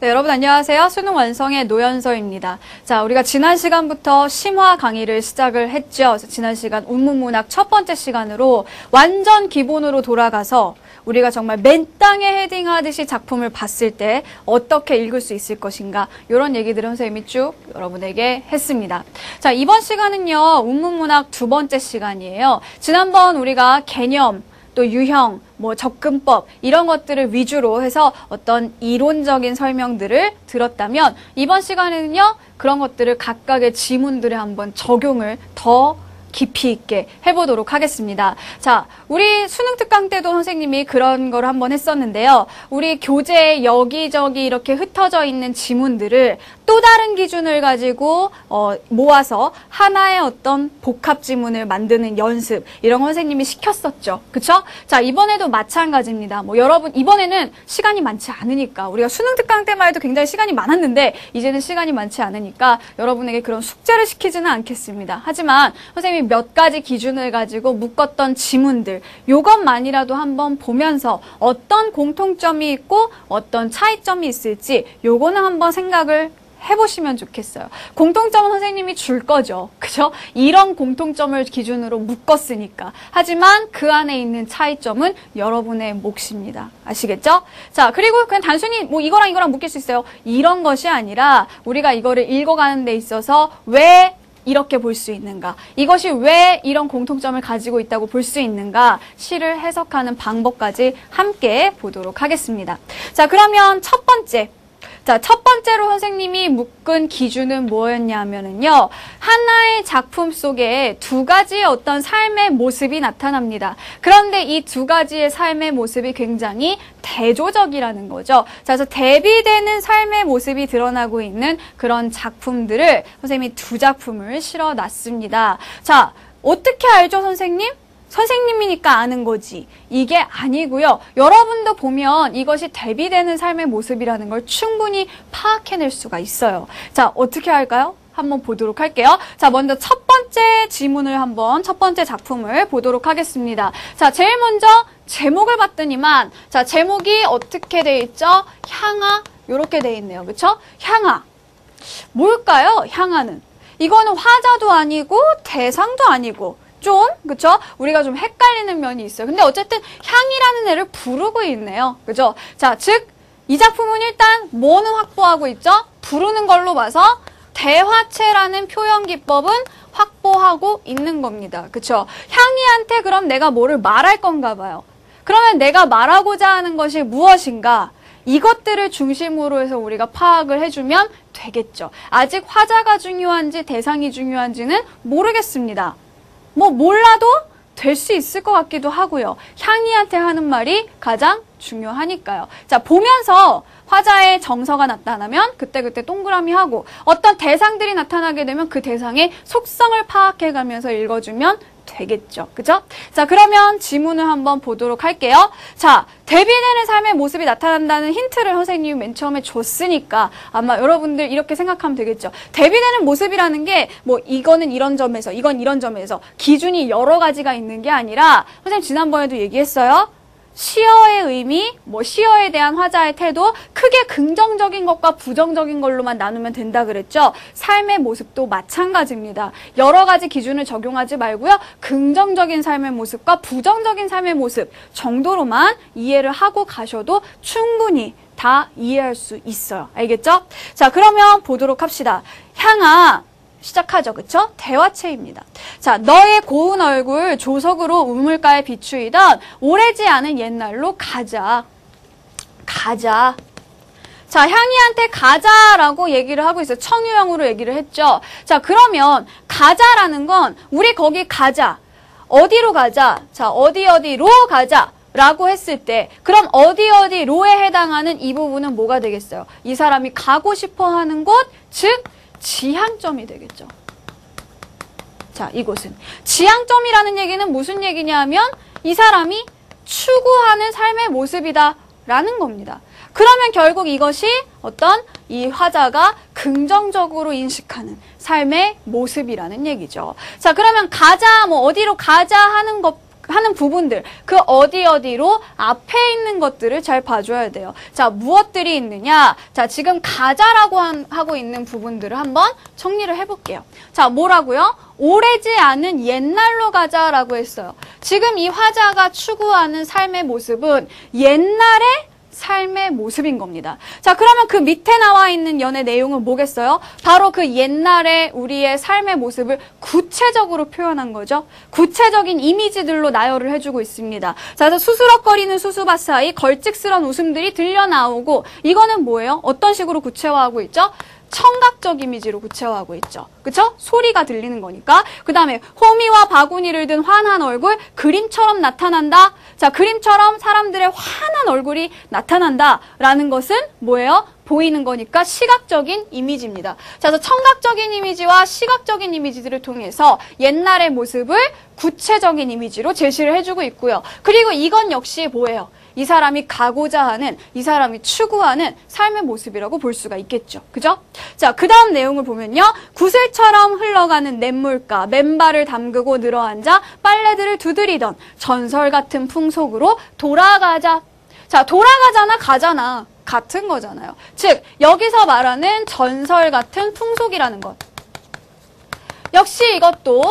네, 여러분 안녕하세요. 수능 완성의 노연서입니다. 자, 우리가 지난 시간부터 심화 강의를 시작을 했죠. 지난 시간 운문문학 첫 번째 시간으로 완전 기본으로 돌아가서 우리가 정말 맨 땅에 헤딩하듯이 작품을 봤을 때 어떻게 읽을 수 있을 것인가, 이런 얘기들을 선생님이 쭉 여러분에게 했습니다. 자, 이번 시간은요, 운문문학 두 번째 시간이에요. 지난번 우리가 개념, 또 유형, 접근법 이런 것들을 위주로 해서 어떤 이론적인 설명들을 들었다면, 이번 시간에는요, 그런 것들을 각각의 지문들에 한번 적용을 더 깊이 있게 해보도록 하겠습니다. 자, 우리 수능 특강 때도 선생님이 그런 걸 한번 했었는데요. 우리 교재에 여기저기 이렇게 흩어져 있는 지문들을 또 다른 기준을 가지고 모아서 하나의 어떤 복합 지문을 만드는 연습, 이런 거 선생님이 시켰었죠. 그쵸? 자, 이번에도 마찬가지입니다. 여러분, 이번에는 시간이 많지 않으니까, 우리가 수능 특강 때만 해도 굉장히 시간이 많았는데 이제는 시간이 많지 않으니까 여러분에게 그런 숙제를 시키지는 않겠습니다. 하지만 선생님이 몇 가지 기준을 가지고 묶었던 지문들, 요것만이라도 한번 보면서 어떤 공통점이 있고 어떤 차이점이 있을지 요거는 한번 생각을 해보시면 좋겠어요. 공통점은 선생님이 줄 거죠. 그죠? 이런 공통점을 기준으로 묶었으니까. 하지만 그 안에 있는 차이점은 여러분의 몫입니다. 아시겠죠? 자, 그리고 그냥 단순히 이거랑 묶일 수 있어요. 이런 것이 아니라 우리가 이거를 읽어가는 데 있어서 왜 이렇게 볼 수 있는가? 이것이 왜 이런 공통점을 가지고 있다고 볼 수 있는가? 시를 해석하는 방법까지 함께 보도록 하겠습니다. 자, 그러면 첫 번째. 자, 첫 번째로 선생님이 묶은 기준은 뭐였냐면요. 하나의 작품 속에 두 가지의 어떤 삶의 모습이 나타납니다. 그런데 이 두 가지의 삶의 모습이 굉장히 대조적이라는 거죠. 자, 그래서 대비되는 삶의 모습이 드러나고 있는 그런 작품들을 선생님이 두 작품을 실어놨습니다. 자, 어떻게 알죠, 선생님? 선생님이니까 아는 거지. 이게 아니고요. 여러분도 보면 이것이 대비되는 삶의 모습이라는 걸 충분히 파악해낼 수가 있어요. 자, 어떻게 할까요? 한번 보도록 할게요. 자, 먼저 첫 번째 지문을 첫 번째 작품을 보도록 하겠습니다. 자, 제일 먼저 제목을 봤더니만, 자, 제목이 어떻게 돼 있죠? 향화, 요렇게 돼 있네요. 그쵸? 향화. 뭘까요? 향화는. 이거는 화자도 아니고 대상도 아니고, 그쵸? 우리가 좀 헷갈리는 면이 있어요. 근데 어쨌든 향이라는 애를 부르고 있네요. 그죠? 자, 즉, 이 작품은 일단 뭐는 확보하고 있죠? 부르는 걸로 봐서 대화체라는 표현 기법은 확보하고 있는 겁니다. 그쵸? 향이한테 그럼 내가 뭐를 말할 건가 봐요. 그러면 내가 말하고자 하는 것이 무엇인가? 이것들을 중심으로 해서 우리가 파악을 해주면 되겠죠. 아직 화자가 중요한지 대상이 중요한지는 모르겠습니다. 몰라도 될 수 있을 것 같기도 하고요. 향이한테 하는 말이 가장 중요하니까요. 자, 보면서 화자의 정서가 나타나면 그때그때 동그라미 하고, 어떤 대상들이 나타나게 되면 그 대상의 속성을 파악해가면서 읽어주면 되겠죠. 그죠? 자, 그러면 지문을 한번 보도록 할게요. 자, 대비되는 삶의 모습이 나타난다는 힌트를 선생님이 맨 처음에 줬으니까 아마 여러분들 이렇게 생각하면 되겠죠. 대비되는 모습이라는 게 이거는 이런 점에서, 이건 이런 점에서 기준이 여러 가지가 있는 게 아니라, 선생님 지난번에도 얘기했어요. 시어의 의미, 시어에 대한 화자의 태도, 크게 긍정적인 것과 부정적인 걸로만 나누면 된다 그랬죠? 삶의 모습도 마찬가지입니다. 여러 가지 기준을 적용하지 말고요. 긍정적인 삶의 모습과 부정적인 삶의 모습 정도로만 이해를 하고 가셔도 충분히 다 이해할 수 있어요. 알겠죠? 자, 그러면 보도록 합시다. 향아. 시작하죠. 그쵸? 대화체입니다. 자, 너의 고운 얼굴 조석으로 우물가에 비추이던 오래지 않은 옛날로 가자. 가자. 자, 향이한테 가자라고 얘기를 하고 있어요. 청유형으로 얘기를 했죠. 자, 그러면 가자라는 건 우리 거기 가자. 어디로 가자? 자, 어디로 가자. 라고 했을 때, 그럼 어디로에 해당하는 이 부분은 뭐가 되겠어요? 이 사람이 가고 싶어 하는 곳, 즉 지향점이 되겠죠. 자, 이곳은 지향점이라는 얘기는 무슨 얘기냐면 이 사람이 추구하는 삶의 모습이다 라는 겁니다. 그러면 결국 이것이 어떤 이 화자가 긍정적으로 인식하는 삶의 모습이라는 얘기죠. 자, 그러면 가자, 어디로 가자 하는 것 하는 부분들, 그 어디로 앞에 있는 것들을 잘 봐줘야 돼요. 자, 무엇들이 있느냐? 자, 지금 가자라고 하고 있는 부분들을 한번 정리를 해볼게요. 자, 뭐라고요? 오래지 않은 옛날로 가자라고 했어요. 지금 이 화자가 추구하는 삶의 모습은 옛날의 삶의 모습인 겁니다. 자, 그러면 그 밑에 나와 있는 연의 내용은 뭐겠어요? 바로 그 옛날의 우리의 삶의 모습을 구체적으로 표현한 거죠. 구체적인 이미지들로 나열을 해주고 있습니다. 자, 그래서 수스럭거리는 수수밭 사이 걸찍스런 웃음들이 들려 나오고, 이거는 뭐예요? 어떤 식으로 구체화하고 있죠? 청각적 이미지로 구체화하고 있죠. 그쵸? 소리가 들리는 거니까. 그 다음에 호미와 바구니를 든 환한 얼굴, 그림처럼 나타난다. 자, 그림처럼 사람들의 환한 얼굴이 나타난다 라는 것은 뭐예요? 보이는 거니까 시각적인 이미지입니다. 자, 그래서 청각적인 이미지와 시각적인 이미지들을 통해서 옛날의 모습을 구체적인 이미지로 제시를 해주고 있고요. 그리고 이건 역시 뭐예요? 이 사람이 가고자 하는, 이 사람이 추구하는 삶의 모습이라고 볼 수가 있겠죠. 그죠? 자, 그 다음 내용을 보면요. 구슬처럼 흘러가는 냇물가, 맨발을 담그고 늘어앉아 빨래들을 두드리던 전설 같은 풍속으로 돌아가자. 자, 돌아가잖아, 가잖아. 같은 거잖아요. 즉, 여기서 말하는 전설 같은 풍속이라는 것. 역시 이것도,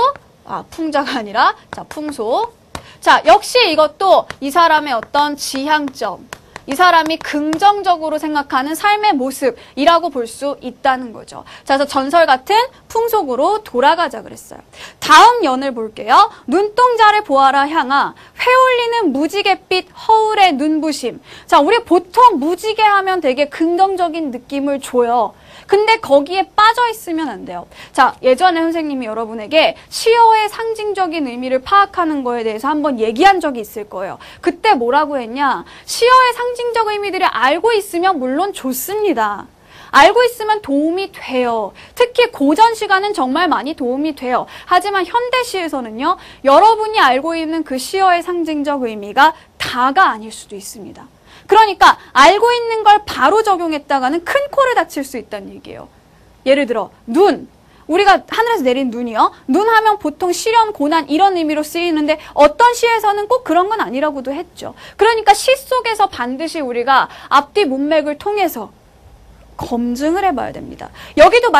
풍자가 아니라, 자, 풍속. 자, 역시 이것도 이 사람의 어떤 지향점, 이 사람이 긍정적으로 생각하는 삶의 모습이라고 볼 수 있다는 거죠. 자, 그래서 전설 같은 풍속으로 돌아가자 그랬어요. 다음 연을 볼게요. 눈동자를 보아라 향아, 회올리는 무지갯빛 허울의 눈부심. 자, 우리 보통 무지개 하면 되게 긍정적인 느낌을 줘요. 근데 거기에 빠져 있으면 안 돼요. 자, 예전에 선생님이 여러분에게 시어의 상징적인 의미를 파악하는 거에 대해서 한번 얘기한 적이 있을 거예요. 그때 뭐라고 했냐? 시어의 상징적 의미들을 알고 있으면 물론 좋습니다. 알고 있으면 도움이 돼요. 특히 고전 시간은 정말 많이 도움이 돼요. 하지만 현대시에서는요, 여러분이 알고 있는 그 시어의 상징적 의미가 다가 아닐 수도 있습니다. 그러니까 알고 있는 걸 바로 적용했다가는 큰 코를 다칠 수 있다는 얘기예요. 예를 들어 눈. 우리가 하늘에서 내린 눈이요. 눈 하면 보통 시련, 고난 이런 의미로 쓰이는데 어떤 시에서는 꼭 그런 건 아니라고도 했죠. 그러니까 시 속에서 반드시 우리가 앞뒤 문맥을 통해서 검증을 해봐야 됩니다. 여기도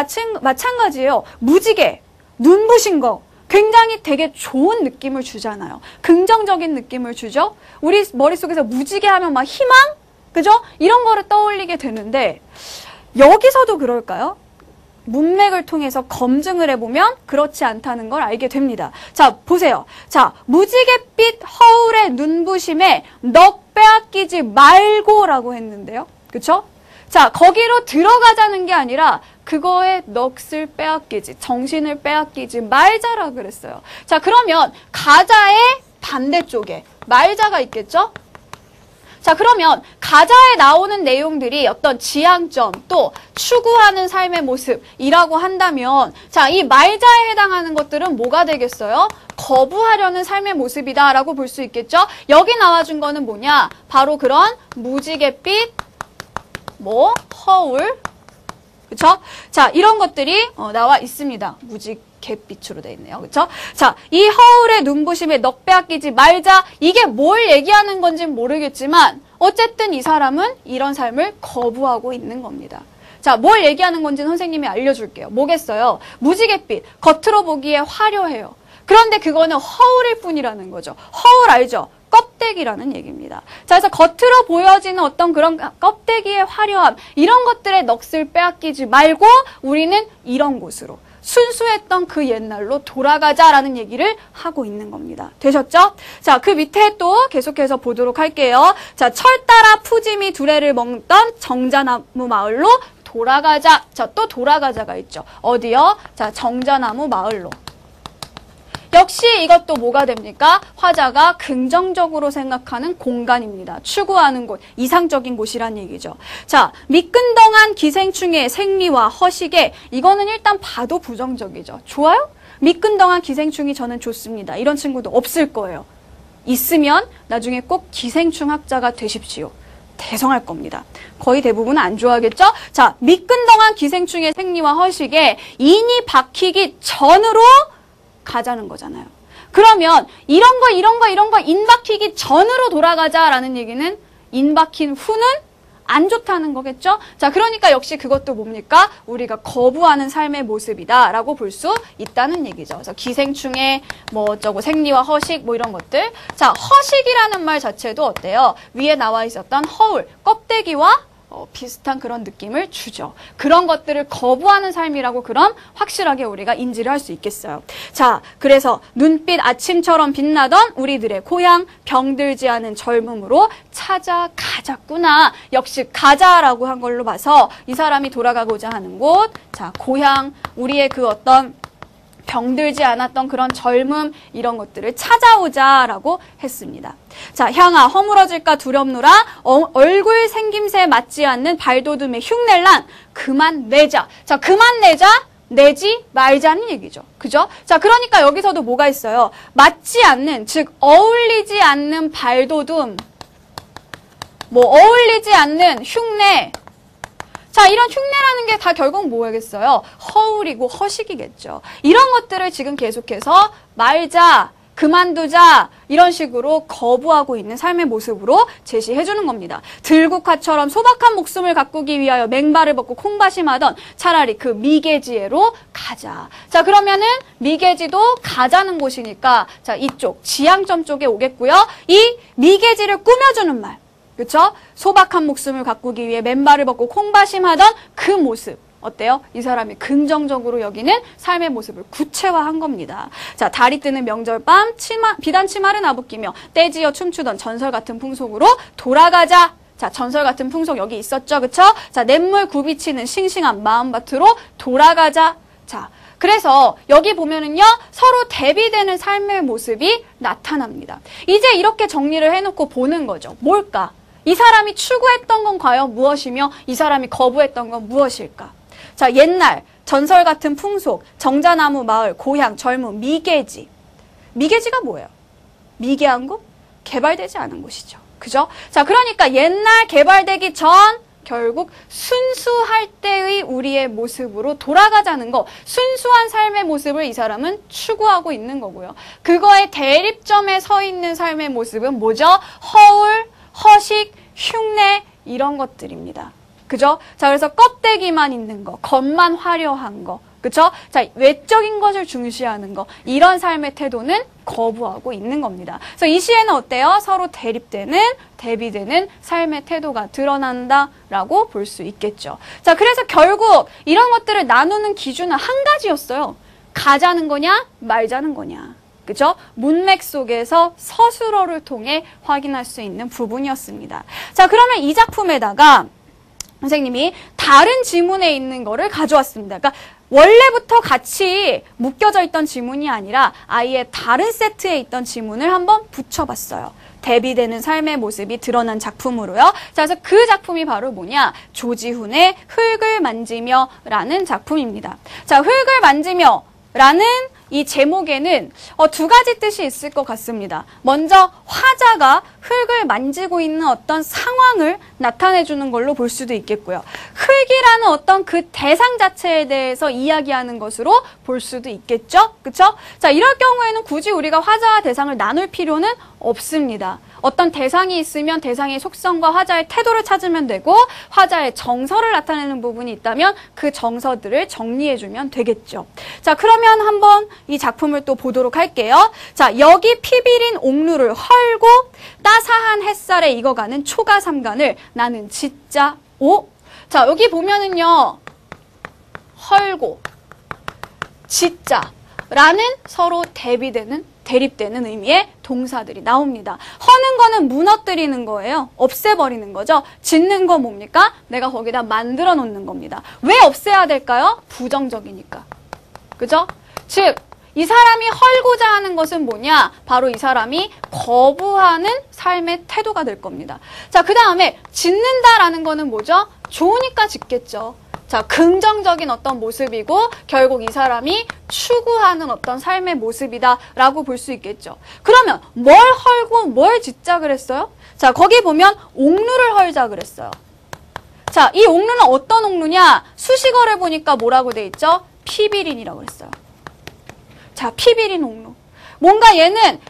마찬가지예요. 무지개, 눈부신 거. 굉장히 되게 좋은 느낌을 주잖아요. 긍정적인 느낌을 주죠. 우리 머릿속에서 무지개 하면 막 희망? 그죠? 이런 거를 떠올리게 되는데 여기서도 그럴까요? 문맥을 통해서 검증을 해보면 그렇지 않다는 걸 알게 됩니다. 자, 보세요. 자, 무지갯빛 허울의 눈부심에 넋 빼앗기지 말고라고 했는데요. 그쵸? 자, 거기로 들어가자는 게 아니라 그거에 넋을 빼앗기지, 정신을 빼앗기지 말자라 그랬어요. 자, 그러면 가자의 반대쪽에 말자가 있겠죠? 자, 그러면 가자에 나오는 내용들이 어떤 지향점 또 추구하는 삶의 모습이라고 한다면, 자, 이 말자에 해당하는 것들은 뭐가 되겠어요? 거부하려는 삶의 모습이다라고 볼 수 있겠죠? 여기 나와준 거는 뭐냐? 바로 그런 무지갯빛, 허울, 그쵸? 자, 이런 것들이 나와 있습니다. 무지갯빛으로 되어 있네요. 그쵸? 자, 이 허울의 눈부심에 넋 빼앗기지 말자. 이게 뭘 얘기하는 건지는 모르겠지만 어쨌든 이 사람은 이런 삶을 거부하고 있는 겁니다. 자, 뭘 얘기하는 건지는 선생님이 알려줄게요. 뭐겠어요? 무지갯빛, 겉으로 보기에 화려해요. 그런데 그거는 허울일 뿐이라는 거죠. 허울 알죠? 껍데기라는 얘기입니다. 자, 그래서 겉으로 보여지는 어떤 그런 껍데기의 화려함, 이런 것들의 넋을 빼앗기지 말고 우리는 이런 곳으로, 순수했던 그 옛날로 돌아가자라는 얘기를 하고 있는 겁니다. 되셨죠? 자, 그 밑에 또 계속해서 보도록 할게요. 자, 철 따라 푸짐히 두레를 먹던 정자나무 마을로 돌아가자. 자, 또 돌아가자가 있죠. 어디요? 자, 정자나무 마을로. 역시 이것도 뭐가 됩니까? 화자가 긍정적으로 생각하는 공간입니다. 추구하는 곳, 이상적인 곳이란 얘기죠. 자, 미끈덩한 기생충의 생리와 허식에, 이거는 일단 봐도 부정적이죠. 좋아요? 미끈덩한 기생충이 저는 좋습니다. 이런 친구도 없을 거예요. 있으면 나중에 꼭 기생충 학자가 되십시오. 대성할 겁니다. 거의 대부분은 안 좋아하겠죠? 자, 미끈덩한 기생충의 생리와 허식에 인이 박히기 전으로 가자는 거잖아요. 그러면 이런 거 인 박히기 전으로 돌아가자라는 얘기는 인 박힌 후는 안 좋다는 거겠죠? 자, 그러니까 역시 그것도 뭡니까? 우리가 거부하는 삶의 모습이다라고 볼 수 있다는 얘기죠. 그래서 기생충의 뭐 어쩌고 생리와 허식 뭐 이런 것들. 자, 허식이라는 말 자체도 어때요? 위에 나와 있었던 허울, 껍데기와 비슷한 그런 느낌을 주죠. 그런 것들을 거부하는 삶이라고 그럼 확실하게 우리가 인지를 할 수 있겠어요. 자, 그래서 눈빛 아침처럼 빛나던 우리들의 고향, 병들지 않은 젊음으로 찾아가자꾸나. 역시 가자라고 한 걸로 봐서 이 사람이 돌아가고자 하는 곳, 자, 고향, 우리의 그 어떤 병들지 않았던 그런 젊음 이런 것들을 찾아오자라고 했습니다. 자, 향아 허물어질까 두렵노라. 얼굴 생김새 맞지 않는 발돋움에 흉낼란 그만 내자. 자, 그만 내자. 내지 말자는 얘기죠. 그죠? 자, 그러니까 여기서도 뭐가 있어요? 맞지 않는, 즉 어울리지 않는 발돋움, 뭐 어울리지 않는 흉내. 자, 이런 흉내라는 게 다 결국 뭐겠어요? 허울이고 허식이겠죠. 이런 것들을 지금 계속해서 말자, 그만두자 이런 식으로 거부하고 있는 삶의 모습으로 제시해 주는 겁니다. 들국화처럼 소박한 목숨을 가꾸기 위하여 맹발을 벗고 콩밭임하던 차라리 그 미개지에로 가자. 자, 그러면은 미개지도 가자는 곳이니까 자, 이쪽 지향점 쪽에 오겠고요. 이 미개지를 꾸며주는 말. 그렇죠? 소박한 목숨을 가꾸기 위해 맨발을 벗고 콩밭임하던 그 모습. 어때요? 이 사람이 긍정적으로 여기는 삶의 모습을 구체화한 겁니다. 자, 달이 뜨는 명절밤 비단 치마를 나부끼며 떼지어 춤추던 전설 같은 풍속으로 돌아가자. 자, 전설 같은 풍속 여기 있었죠. 그쵸? 자, 냇물 굽이치는 싱싱한 마음밭으로 돌아가자. 자, 그래서 여기 보면은요, 서로 대비되는 삶의 모습이 나타납니다. 이제 이렇게 정리를 해놓고 보는 거죠. 뭘까? 이 사람이 추구했던 건 과연 무엇이며 이 사람이 거부했던 건 무엇일까? 자, 옛날 전설 같은 풍속, 정자나무 마을, 고향, 젊음, 미개지. 미개지가 뭐예요? 미개한 곳? 개발되지 않은 곳이죠. 그죠? 자, 그러니까 옛날 개발되기 전 결국 순수할 때의 우리의 모습으로 돌아가자는 거, 순수한 삶의 모습을 이 사람은 추구하고 있는 거고요. 그거의 대립점에 서 있는 삶의 모습은 뭐죠? 허울, 허식, 흉내 이런 것들입니다. 그죠? 자, 그래서 껍데기만 있는 거, 겉만 화려한 거, 그쵸? 자, 외적인 것을 중시하는 거, 이런 삶의 태도는 거부하고 있는 겁니다. 그래서 이 시에는 어때요? 서로 대립되는, 대비되는 삶의 태도가 드러난다라고 볼 수 있겠죠. 자, 그래서 결국 이런 것들을 나누는 기준은 한 가지였어요. 가자는 거냐, 말자는 거냐. 그죠? 문맥 속에서 서술어를 통해 확인할 수 있는 부분이었습니다. 자, 그러면 이 작품에다가 선생님이 다른 지문에 있는 거를 가져왔습니다. 그러니까 원래부터 같이 묶여져 있던 지문이 아니라 아예 다른 세트에 있던 지문을 한번 붙여봤어요. 대비되는 삶의 모습이 드러난 작품으로요. 자, 그래서 그 작품이 바로 뭐냐? 조지훈의 흙을 만지며 라는 작품입니다. 자, 흙을 만지며 라는 이 제목에는 두 가지 뜻이 있을 것 같습니다. 먼저 화자가 흙을 만지고 있는 어떤 상황을 나타내주는 걸로 볼 수도 있겠고요. 흙이라는 어떤 그 대상 자체에 대해서 이야기하는 것으로 볼 수도 있겠죠? 그쵸? 자, 이럴 경우에는 굳이 우리가 화자와 대상을 나눌 필요는 없습니다. 어떤 대상이 있으면 대상의 속성과 화자의 태도를 찾으면 되고 화자의 정서를 나타내는 부분이 있다면 그 정서들을 정리해주면 되겠죠. 자, 그러면 한번 이 작품을 또 보도록 할게요. 자, 여기 피비린 옥루를 헐고 따사한 햇살에 익어가는 초가 삼간을 나는 짓자 오. 자, 여기 보면은요. 헐고 짓자라는 서로 대립되는 의미의 동사들이 나옵니다. 허는 거는 무너뜨리는 거예요. 없애버리는 거죠. 짓는 거 뭡니까? 내가 거기다 만들어 놓는 겁니다. 왜 없애야 될까요? 부정적이니까. 그죠? 즉, 이 사람이 헐고자 하는 것은 뭐냐? 바로 이 사람이 거부하는 삶의 태도가 될 겁니다. 자, 그 다음에 짓는다라는 거는 뭐죠? 좋으니까 짓겠죠. 자, 긍정적인 어떤 모습이고 결국 이 사람이 추구하는 어떤 삶의 모습이다라고 볼 수 있겠죠. 그러면 뭘 헐고 뭘 짓자 그랬어요? 자, 거기 보면 옥루를 헐자 그랬어요. 자, 이 옥루는 어떤 옥루냐? 수식어를 보니까 뭐라고 돼 있죠? 피비린이라고 그랬어요. 자, 피비린 옥루. 뭔가 얘는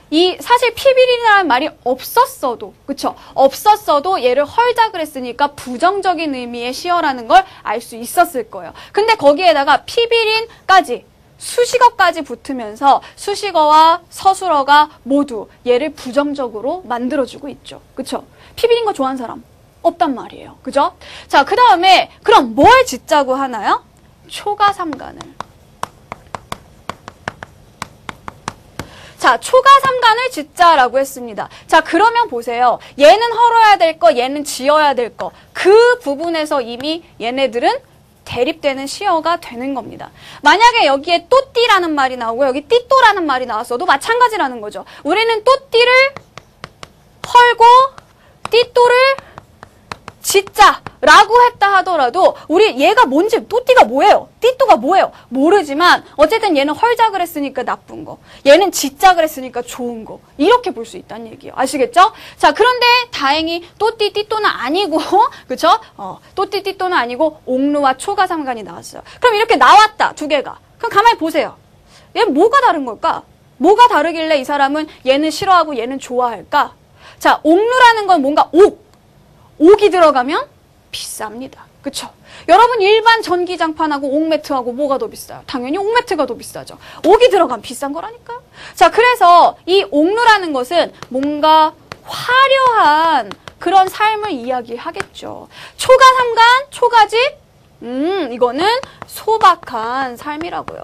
사실 피비린이라는 말이 없었어도, 그쵸? 없었어도 얘를 헐작을 했으니까 부정적인 의미의 시어라는 걸 알 수 있었을 거예요. 근데 거기에다가 피비린까지, 수식어까지 붙으면서 수식어와 서술어가 모두 얘를 부정적으로 만들어주고 있죠. 그쵸? 피비린 거 좋아하는 사람 없단 말이에요. 그죠? 자, 그 다음에 그럼 뭘 짓자고 하나요? 초가삼간을. 자, 초가삼간을 짓자라고 했습니다. 자, 그러면 보세요. 얘는 헐어야 될 거, 얘는 지어야 될 거. 그 부분에서 이미 얘네들은 대립되는 시어가 되는 겁니다. 만약에 여기에 또띠라는 말이 나오고 여기 띠또라는 말이 나왔어도 마찬가지라는 거죠. 우리는 또띠를 헐고 띠또를 짓자라고 했다 하더라도 우리 얘가 뭔지, 또띠가 뭐예요? 띠또가 뭐예요? 모르지만 어쨌든 얘는 헐작을 했으니까 나쁜 거, 얘는 짓작을 했으니까 좋은 거, 이렇게 볼 수 있다는 얘기예요. 아시겠죠? 자, 그런데 다행히 또띠, 띠또는 아니고 그쵸? 또띠, 띠또는 아니고 옥루와 초가삼간이 나왔어요. 그럼 이렇게 나왔다, 두 개가. 그럼 가만히 보세요. 얘는 뭐가 다른 걸까? 뭐가 다르길래 이 사람은 얘는 싫어하고 얘는 좋아할까? 자, 옥루라는 건 뭔가 옥이 들어가면 비쌉니다. 그쵸? 여러분 일반 전기장판하고 옥매트하고 뭐가 더 비싸요? 당연히 옥매트가 더 비싸죠. 옥이 들어가면 비싼 거라니까요. 자, 그래서 이 옥루라는 것은 뭔가 화려한 그런 삶을 이야기하겠죠. 초가삼간, 초가집, 이거는 소박한 삶이라고요.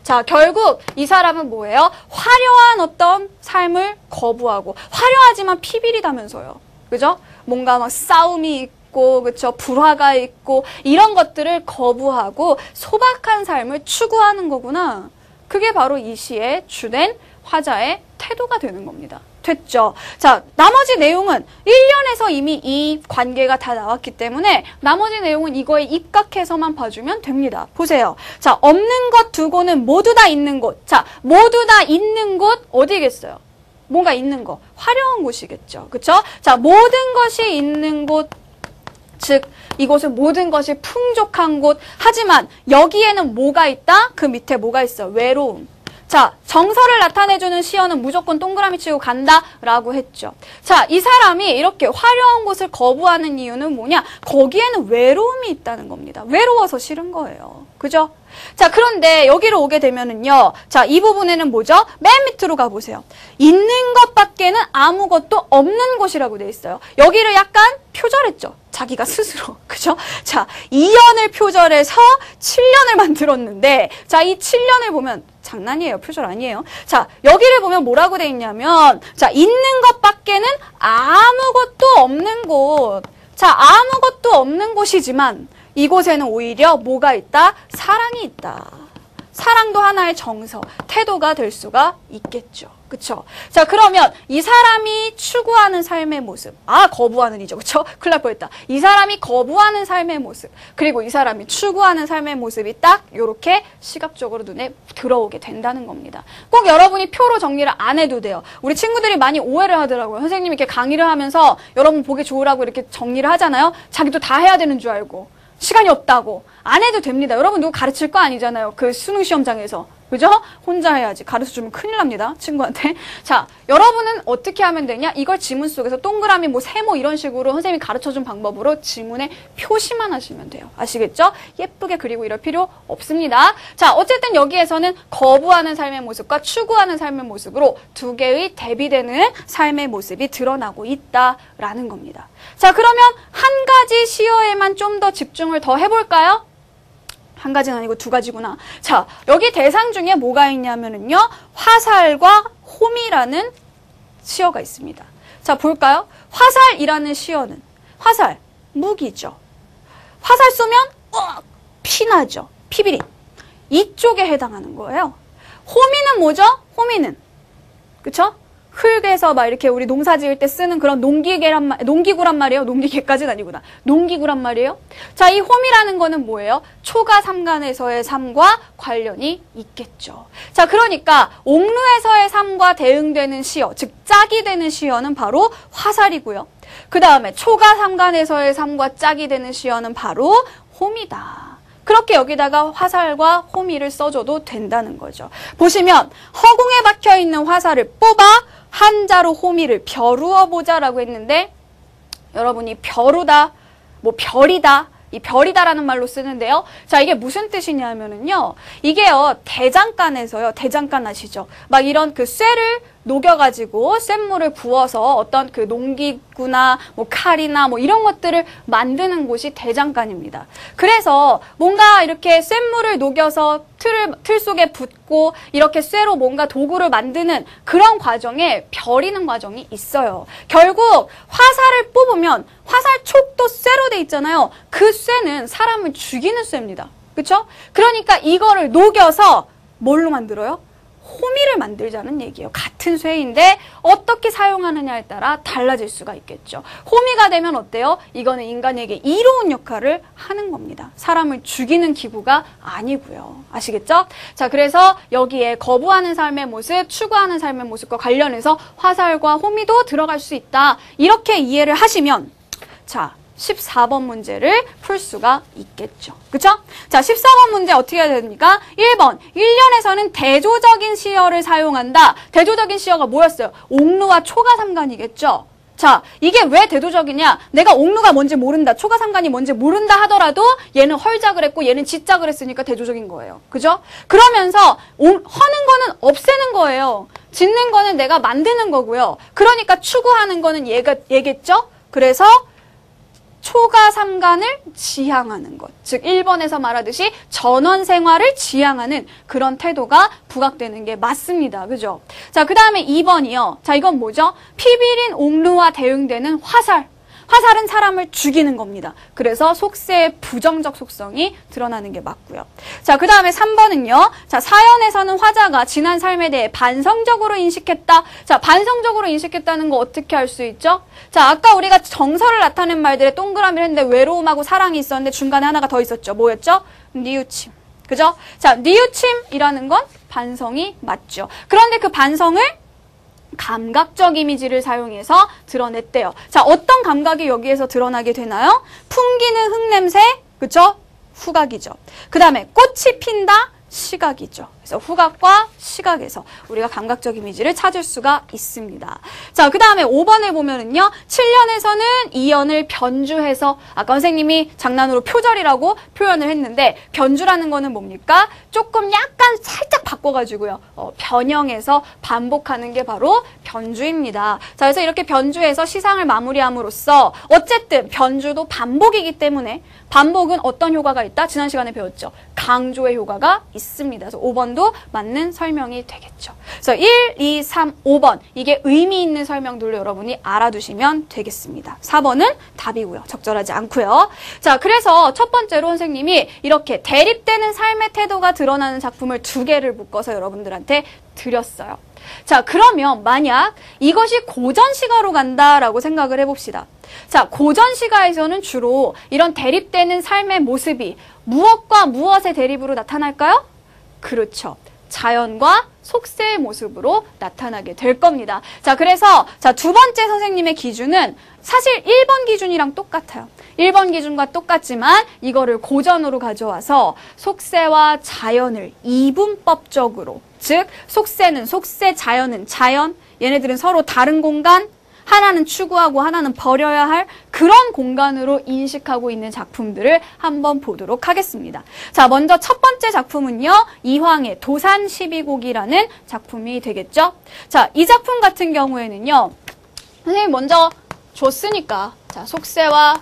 자, 결국 이 사람은 뭐예요? 화려한 어떤 삶을 거부하고, 화려하지만 피비리다면서요. 그죠? 뭔가 막 싸움이 있고, 그쵸? 불화가 있고, 이런 것들을 거부하고 소박한 삶을 추구하는 거구나. 그게 바로 이 시의 주된 화자의 태도가 되는 겁니다. 됐죠? 자, 나머지 내용은 1년에서 이미 이 관계가 다 나왔기 때문에 나머지 내용은 이거에 입각해서만 봐주면 됩니다. 보세요. 자, 없는 것 두고는 모두 다 있는 곳. 자, 모두 다 있는 곳 어디겠어요? 뭔가 있는 거, 화려한 곳이겠죠. 그쵸? 자, 모든 것이 있는 곳, 즉 이곳은 모든 것이 풍족한 곳. 하지만 여기에는 뭐가 있다? 그 밑에 뭐가 있어? 외로움. 자, 정서를 나타내주는 시어는 무조건 동그라미 치고 간다라고 했죠. 자, 이 사람이 이렇게 화려한 곳을 거부하는 이유는 뭐냐? 거기에는 외로움이 있다는 겁니다. 외로워서 싫은 거예요. 그죠? 자, 그런데 여기로 오게 되면은요. 자, 이 부분에는 뭐죠? 맨 밑으로 가보세요. 있는 것밖에는 아무것도 없는 곳이라고 돼 있어요. 여기를 약간 표절했죠. 자기가 스스로. 그죠? 자, 2년을 표절해서 7년을 만들었는데, 자, 이 7년을 보면 장난이에요. 표절 아니에요. 자, 여기를 보면 뭐라고 돼 있냐면, 자, 있는 것밖에는 아무것도 없는 곳. 자, 아무것도 없는 곳이지만 이곳에는 오히려 뭐가 있다? 사랑이 있다. 사랑도 하나의 정서, 태도가 될 수가 있겠죠. 그쵸? 자, 그러면 이 사람이 추구하는 삶의 모습. 아, 거부하는 이죠. 그쵸? 큰일 날 뻔했다. 이 사람이 거부하는 삶의 모습. 그리고 이 사람이 추구하는 삶의 모습이 딱 요렇게 시각적으로 눈에 들어오게 된다는 겁니다. 꼭 여러분이 표로 정리를 안 해도 돼요. 우리 친구들이 많이 오해를 하더라고요. 선생님이 이렇게 강의를 하면서 여러분 보기 좋으라고 이렇게 정리를 하잖아요. 자기도 다 해야 되는 줄 알고. 시간이 없다고. 안 해도 됩니다. 여러분 누구 가르칠 거 아니잖아요. 그 수능 시험장에서. 그죠? 혼자 해야지. 가르쳐주면 큰일 납니다. 친구한테. 자, 여러분은 어떻게 하면 되냐? 이걸 지문 속에서 동그라미, 뭐 세모 이런 식으로 선생님이 가르쳐준 방법으로 지문에 표시만 하시면 돼요. 아시겠죠? 예쁘게 그리고 이럴 필요 없습니다. 자, 어쨌든 여기에서는 거부하는 삶의 모습과 추구하는 삶의 모습으로 두 개의 대비되는 삶의 모습이 드러나고 있다라는 겁니다. 자, 그러면 한 가지 시어에만 좀 더 집중을 더 해볼까요? 한 가지는 아니고 두 가지구나. 자, 여기 대상 중에 뭐가 있냐면은요. 화살과 홈이라는 시어가 있습니다. 자, 볼까요? 화살이라는 시어는 화살, 무기죠. 화살 쏘면 피나죠. 피비린. 이쪽에 해당하는 거예요. 호미는 뭐죠? 호미는 그쵸? 흙에서 막 이렇게 우리 농사 지을 때 쓰는 그런 농기구란 말이에요. 농기계까지는 아니구나. 농기구란 말이에요. 자, 이 홈이라는 거는 뭐예요? 초가삼간에서의 삶과 관련이 있겠죠. 자, 그러니까 옥루에서의 삶과 대응되는 시어, 즉 짝이 되는 시어는 바로 화살이고요. 그 다음에 초가삼간에서의 삶과 짝이 되는 시어는 바로 홈이다. 그렇게 여기다가 화살과 호미를 써줘도 된다는 거죠. 보시면 허공에 박혀있는 화살을 뽑아 한자로 호미를 벼루어 보자라고 했는데 여러분이 벼루다, 뭐 별이다, 이 별이다라는 말로 쓰는데요. 자, 이게 무슨 뜻이냐면은요. 이게요, 대장간에서요. 대장간 아시죠? 막 이런 그 쇠를 녹여가지고 쇳물을 부어서 어떤 그 농기구나 뭐 칼이나 뭐 이런 것들을 만드는 곳이 대장간입니다. 그래서 뭔가 이렇게 쇳물을 녹여서 틀 속에 붓고 이렇게 쇠로 뭔가 도구를 만드는 그런 과정에 벼리는 과정이 있어요. 결국 화살을 뽑으면 화살촉도 쇠로 돼 있잖아요. 그 쇠는 사람을 죽이는 쇠입니다. 그렇죠? 그러니까 이거를 녹여서 뭘로 만들어요? 호미를 만들자는 얘기예요. 같은 쇠인데 어떻게 사용하느냐에 따라 달라질 수가 있겠죠. 호미가 되면 어때요? 이거는 인간에게 이로운 역할을 하는 겁니다. 사람을 죽이는 기구가 아니고요. 아시겠죠? 자, 그래서 여기에 거부하는 삶의 모습, 추구하는 삶의 모습과 관련해서 화살과 호미도 들어갈 수 있다. 이렇게 이해를 하시면 자, 14번 문제를 풀 수가 있겠죠. 그쵸? 자, 14번 문제 어떻게 해야 됩니까? 1번, 1년에서는 대조적인 시어를 사용한다. 대조적인 시어가 뭐였어요? 옥루와 초가삼간이겠죠? 자, 이게 왜 대조적이냐? 내가 옥루가 뭔지 모른다, 초가삼간이 뭔지 모른다 하더라도 얘는 헐작을 했고 얘는 짓작을 했으니까 대조적인 거예요. 그죠? 그러면서 허는 거는 없애는 거예요. 짓는 거는 내가 만드는 거고요. 그러니까 추구하는 거는 얘겠죠? 그래서 초가삼간을 지향하는 것. 즉 1번에서 말하듯이 전원 생활을 지향하는 그런 태도가 부각되는 게 맞습니다. 그죠? 자, 그 다음에 2번이요. 자, 이건 뭐죠? 피비린 옥루와 대응되는 화살. 화살은 사람을 죽이는 겁니다. 그래서 속세의 부정적 속성이 드러나는 게 맞고요. 자, 그 다음에 3번은요. 자, 사연에서는 화자가 지난 삶에 대해 반성적으로 인식했다. 자, 반성적으로 인식했다는 거 어떻게 할 수 있죠? 자, 아까 우리가 정서를 나타낸 말들에 동그라미를 했는데 외로움하고 사랑이 있었는데 중간에 하나가 더 있었죠. 뭐였죠? 뉘우침. 그죠? 자, 뉘우침이라는 건 반성이 맞죠. 그런데 그 반성을 감각적 이미지를 사용해서 드러냈대요. 자, 어떤 감각이 여기에서 드러나게 되나요? 풍기는 흙냄새, 그쵸? 후각이죠. 그 다음에 꽃이 핀다, 시각이죠. 그래서 후각과 시각에서 우리가 감각적 이미지를 찾을 수가 있습니다. 자, 그 다음에 5번을 보면은요. 7년에서는 이연을 변주해서 아까 선생님이 장난으로 표절이라고 표현을 했는데 변주라는 거는 뭡니까? 조금 약간 살짝 바꿔가지고요. 변형해서 반복하는 게 바로 변주입니다. 자, 그래서 이렇게 변주해서 시상을 마무리함으로써 어쨌든 변주도 반복이기 때문에 반복은 어떤 효과가 있다? 지난 시간에 배웠죠. 강조의 효과가 있습니다. 그래서 5번도 맞는 설명이 되겠죠. 그래서 1, 2, 3, 5번 이게 의미 있는 설명들로 여러분이 알아두시면 되겠습니다. 4번은 답이고요. 적절하지 않고요. 자, 그래서 첫 번째로 선생님이 이렇게 대립되는 삶의 태도가 드러나는 작품을 2개를 묶어서 여러분들한테 드렸어요. 자, 그러면 만약 이것이 고전시가로 간다라고 생각을 해봅시다. 자, 고전시가에서는 주로 이런 대립되는 삶의 모습이 무엇과 무엇의 대립으로 나타날까요? 그렇죠. 자연과 속세의 모습으로 나타나게 될 겁니다. 자, 그래서 자, 두 번째 선생님의 기준은 사실 1번 기준이랑 똑같아요. 1번 기준과 똑같지만 이거를 고전으로 가져와서 속세와 자연을 이분법적으로, 즉 속세는 속세, 자연은 자연, 얘네들은 서로 다른 공간, 하나는 추구하고 하나는 버려야 할 그런 공간으로 인식하고 있는 작품들을 한번 보도록 하겠습니다. 자, 먼저 첫 번째 작품은요. 이황의 도산 12곡이라는 작품이 되겠죠. 자, 이 작품 같은 경우에는요. 선생님 먼저 줬으니까 자, 속세와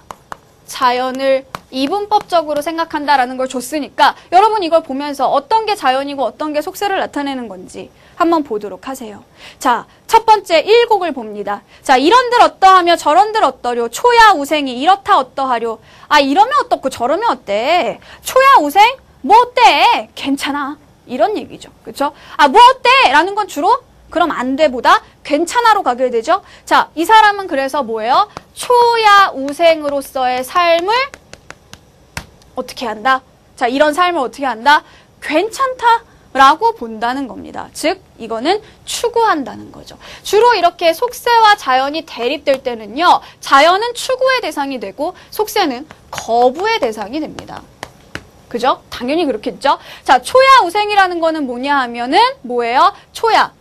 자연을 이분법적으로 생각한다라는 걸 줬으니까 여러분 이걸 보면서 어떤 게 자연이고 어떤 게 속세를 나타내는 건지 한번 보도록 하세요. 자, 첫 번째 1곡을 봅니다. 자, 이런들 어떠하며 저런들 어떠려 초야 우생이 이렇다 어떠하려. 아, 이러면 어떻고 저러면 어때. 초야 우생? 뭐 어때? 괜찮아. 이런 얘기죠. 그렇죠? 아, 뭐 어때? 라는 건 주로 그럼 안 돼보다 괜찮아로 가게 되죠. 자, 이 사람은 그래서 뭐예요? 초야 우생으로서의 삶을 어떻게 한다? 자, 이런 삶을 어떻게 한다? 괜찮다라고 본다는 겁니다. 즉, 이거는 추구한다는 거죠. 주로 이렇게 속세와 자연이 대립될 때는요. 자연은 추구의 대상이 되고 속세는 거부의 대상이 됩니다. 그죠? 당연히 그렇겠죠? 자, 초야우생이라는 거는 뭐냐 하면은 뭐예요? 초야.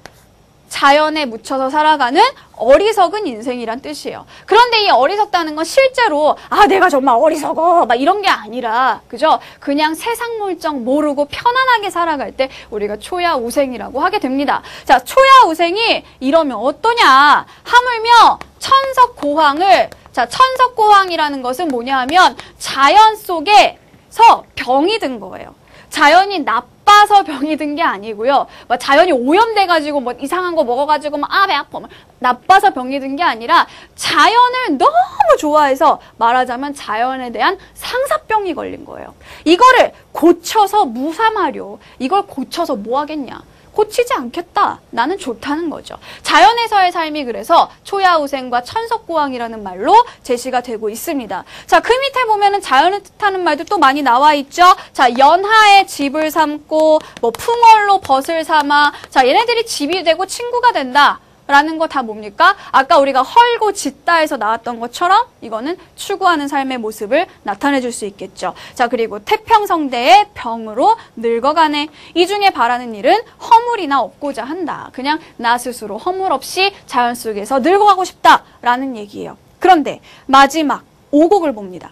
자연에 묻혀서 살아가는 어리석은 인생이란 뜻이에요. 그런데 이 어리석다는 건 실제로 내가 정말 어리석어 막 이런 게 아니라 그죠? 그냥 세상 물정 모르고 편안하게 살아갈 때 우리가 초야우생이라고 하게 됩니다. 자, 초야우생이 이러면 어떠냐? 하물며 천석고황을 자, 천석고황이라는 것은 뭐냐 하면 자연 속에서 병이 든 거예요. 자연이 나빠서 병이 든 게 아니고요. 막 자연이 오염돼가지고 뭐 이상한 거 먹어가지고 막 배 아파. 나빠서 병이 든 게 아니라 자연을 너무 좋아해서 말하자면 자연에 대한 상사병이 걸린 거예요. 이거를 고쳐서 무삼하려. 이걸 고쳐서 뭐 하겠냐. 고치지 않겠다. 나는 좋다는 거죠. 자연에서의 삶이 그래서 초야우생과 천석고황이라는 말로 제시가 되고 있습니다. 자, 그 밑에 보면은 자연을 뜻하는 말도 또 많이 나와 있죠. 자, 연하에 집을 삼고 뭐 풍월로 벗을 삼아. 자, 얘네들이 집이 되고 친구가 된다. 라는 거 다 뭡니까? 아까 우리가 헐고 짓다에서 나왔던 것처럼 이거는 추구하는 삶의 모습을 나타내 줄 수 있겠죠. 자, 그리고 태평성대의 병으로 늙어가네. 이 중에 바라는 일은 허물이나 없고자 한다. 그냥 나 스스로 허물 없이 자연 속에서 늙어가고 싶다라는 얘기예요. 그런데 마지막 5곡을 봅니다.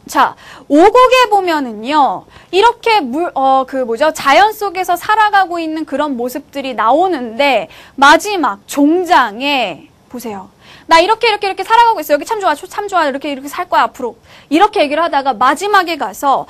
자, 5곡에 보면은요, 이렇게 자연 속에서 살아가고 있는 그런 모습들이 나오는데, 마지막 종장에, 보세요. 나 이렇게 살아가고 있어. 여기 참 좋아, 참 좋아. 이렇게 살 거야, 앞으로. 이렇게 얘기를 하다가 마지막에 가서,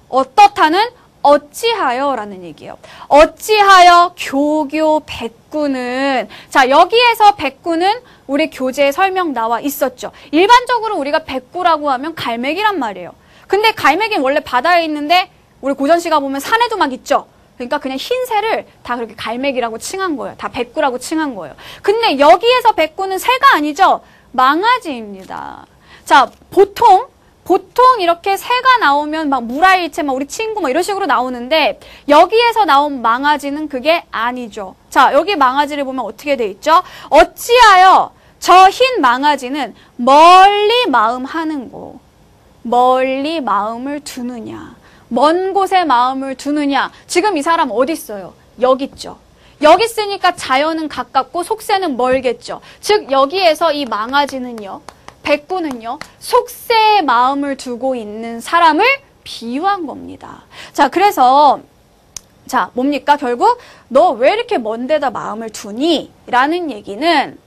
어떻다는 어찌하여 라는 얘기예요. 어찌하여 교교 백구는 자, 여기에서 백구는 우리 교재에 설명 나와 있었죠. 일반적으로 우리가 백구라고 하면 갈매기란 말이에요. 근데 갈매기는 원래 바다에 있는데 우리 고전시가 보면 산에도 막 있죠. 그러니까 그냥 흰새를 다 그렇게 갈매기라고 칭한 거예요. 다 백구라고 칭한 거예요. 근데 여기에서 백구는 새가 아니죠. 망아지입니다. 자, 보통 이렇게 새가 나오면 막 무라일체, 막 우리 친구 막 이런 식으로 나오는데 여기에서 나온 망아지는 그게 아니죠. 자, 여기 망아지를 보면 어떻게 돼 있죠? 어찌하여 저 흰 망아지는 멀리 마음하는 곳, 멀리 마음을 두느냐, 먼 곳에 마음을 두느냐. 지금 이 사람 어디 있어요? 여기 있죠. 여기 있으니까 자연은 가깝고 속세는 멀겠죠. 즉 여기에서 이 망아지는요, 백구는요, 속세의 마음을 두고 있는 사람을 비유한 겁니다. 자, 그래서 자, 뭡니까? 결국 너 왜 이렇게 먼 데다 마음을 두니? 라는 얘기는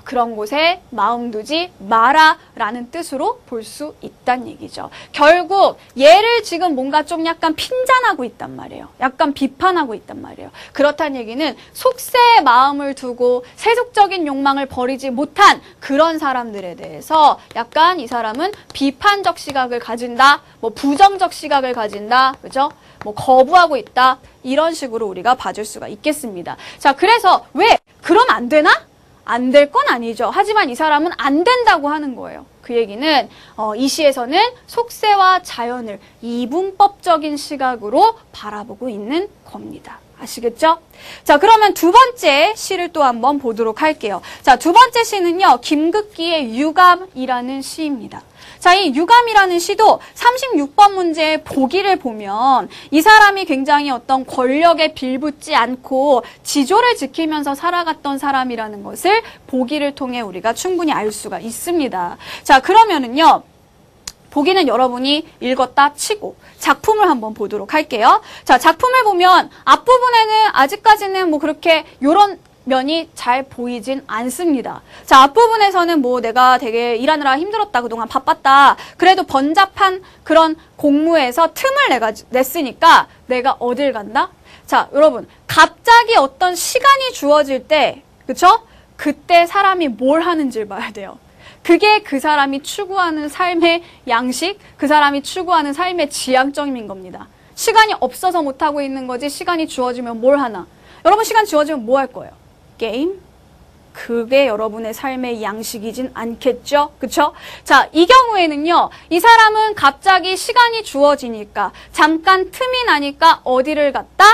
그런 곳에 마음 두지 마라 라는 뜻으로 볼 수 있다는 얘기죠. 결국 얘를 지금 뭔가 좀 약간 핀잔하고 있단 말이에요. 약간 비판하고 있단 말이에요. 그렇다는 얘기는 속세의 마음을 두고 세속적인 욕망을 버리지 못한 그런 사람들에 대해서 약간 이 사람은 비판적 시각을 가진다, 뭐 부정적 시각을 가진다, 그죠? 뭐 거부하고 있다, 이런 식으로 우리가 봐줄 수가 있겠습니다. 자, 그래서 왜? 그럼 안 되나? 안 될 건 아니죠. 하지만 이 사람은 안 된다고 하는 거예요. 그 얘기는 이 시에서는 속세와 자연을 이분법적인 시각으로 바라보고 있는 겁니다. 아시겠죠? 자, 그러면 두 번째 시를 또 한번 보도록 할게요. 자, 두 번째 시는요, 김극기의 유감이라는 시입니다. 자, 이 유감이라는 시도 36번 문제의 보기를 보면 이 사람이 굉장히 어떤 권력에 빌붙지 않고 지조를 지키면서 살아갔던 사람이라는 것을 보기를 통해 우리가 충분히 알 수가 있습니다. 자, 그러면은요, 보기는 여러분이 읽었다 치고 작품을 한번 보도록 할게요. 자, 작품을 보면 앞부분에는 아직까지는 뭐 그렇게 요런 면이 잘 보이진 않습니다. 자, 앞부분에서는 뭐 내가 되게 일하느라 힘들었다, 그동안 바빴다, 그래도 번잡한 그런 공무에서 틈을 냈으니까 내가 어딜 간다? 자, 여러분, 갑자기 어떤 시간이 주어질 때, 그쵸? 그때 사람이 뭘 하는지를 봐야 돼요. 그게 그 사람이 추구하는 삶의 양식, 그 사람이 추구하는 삶의 지향점인 겁니다. 시간이 없어서 못하고 있는 거지, 시간이 주어지면 뭘 하나? 여러분, 시간 주어지면 뭐 할 거예요? 게임? 그게 여러분의 삶의 양식이진 않겠죠? 그쵸? 자, 이 경우에는요, 이 사람은 갑자기 시간이 주어지니까, 잠깐 틈이 나니까 어디를 갔다?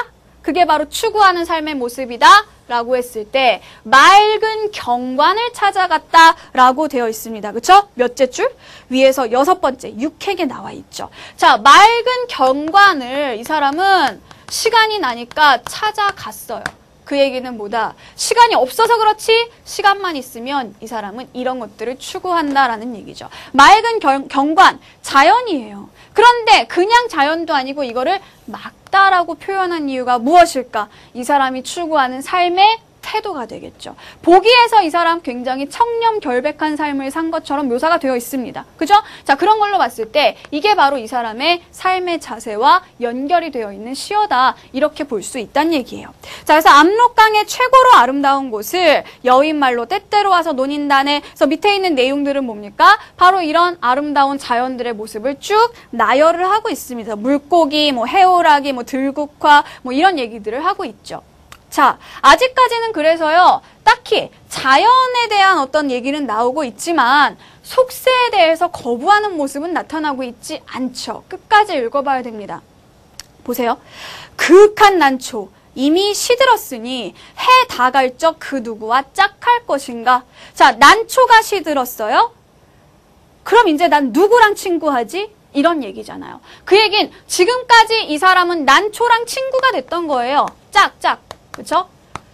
그게 바로 추구하는 삶의 모습이다 라고 했을 때 맑은 경관을 찾아갔다라고 되어 있습니다. 그쵸? 몇째 줄? 위에서 6번째, 육행에 나와 있죠. 자, 맑은 경관을 이 사람은 시간이 나니까 찾아갔어요. 그 얘기는 뭐다? 시간이 없어서 그렇지 시간만 있으면 이 사람은 이런 것들을 추구한다라는 얘기죠. 맑은 경관, 자연이에요. 그런데 그냥 자연도 아니고 이거를 막다라고 표현한 이유가 무엇일까? 이 사람이 추구하는 삶의 태도가 되겠죠. 보기에서 이 사람 굉장히 청렴결백한 삶을 산 것처럼 묘사가 되어 있습니다. 그죠? 자, 그런 걸로 봤을 때 이게 바로 이 사람의 삶의 자세와 연결이 되어 있는 시어다. 이렇게 볼 수 있다는 얘기예요. 자, 그래서 압록강의 최고로 아름다운 곳을 여인말로 때때로 와서 논인다네. 그래서 밑에 있는 내용들은 뭡니까? 바로 이런 아름다운 자연들의 모습을 쭉 나열을 하고 있습니다. 물고기, 뭐 해오라기, 뭐 들국화, 뭐 이런 얘기들을 하고 있죠. 자, 아직까지는 그래서요, 딱히 자연에 대한 어떤 얘기는 나오고 있지만 속세에 대해서 거부하는 모습은 나타나고 있지 않죠. 끝까지 읽어봐야 됩니다. 보세요. 그윽한 난초, 이미 시들었으니 해 다갈 적 그 누구와 짝할 것인가? 자, 난초가 시들었어요? 그럼 이제 난 누구랑 친구하지? 이런 얘기잖아요. 그 얘긴 지금까지 이 사람은 난초랑 친구가 됐던 거예요. 짝. 그쵸?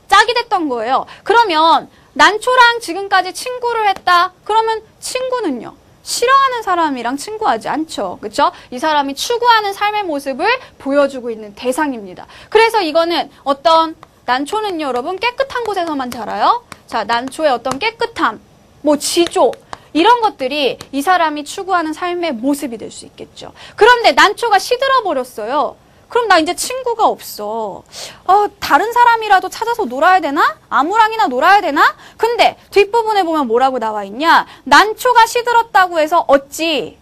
짝이 됐던 거예요. 그러면 난초랑 지금까지 친구를 했다. 그러면 친구는요? 싫어하는 사람이랑 친구하지 않죠. 그쵸? 이 사람이 추구하는 삶의 모습을 보여주고 있는 대상입니다. 그래서 이거는 어떤 난초는요, 여러분 깨끗한 곳에서만 자라요. 자, 난초의 어떤 깨끗함, 뭐 지조, 이런 것들이 이 사람이 추구하는 삶의 모습이 될 수 있겠죠. 그런데 난초가 시들어 버렸어요. 그럼 나 이제 친구가 없어. 다른 사람이라도 찾아서 놀아야 되나? 아무랑이나 놀아야 되나? 근데 뒷부분에 보면 뭐라고 나와 있냐? 난초가 시들었다고 해서 어찌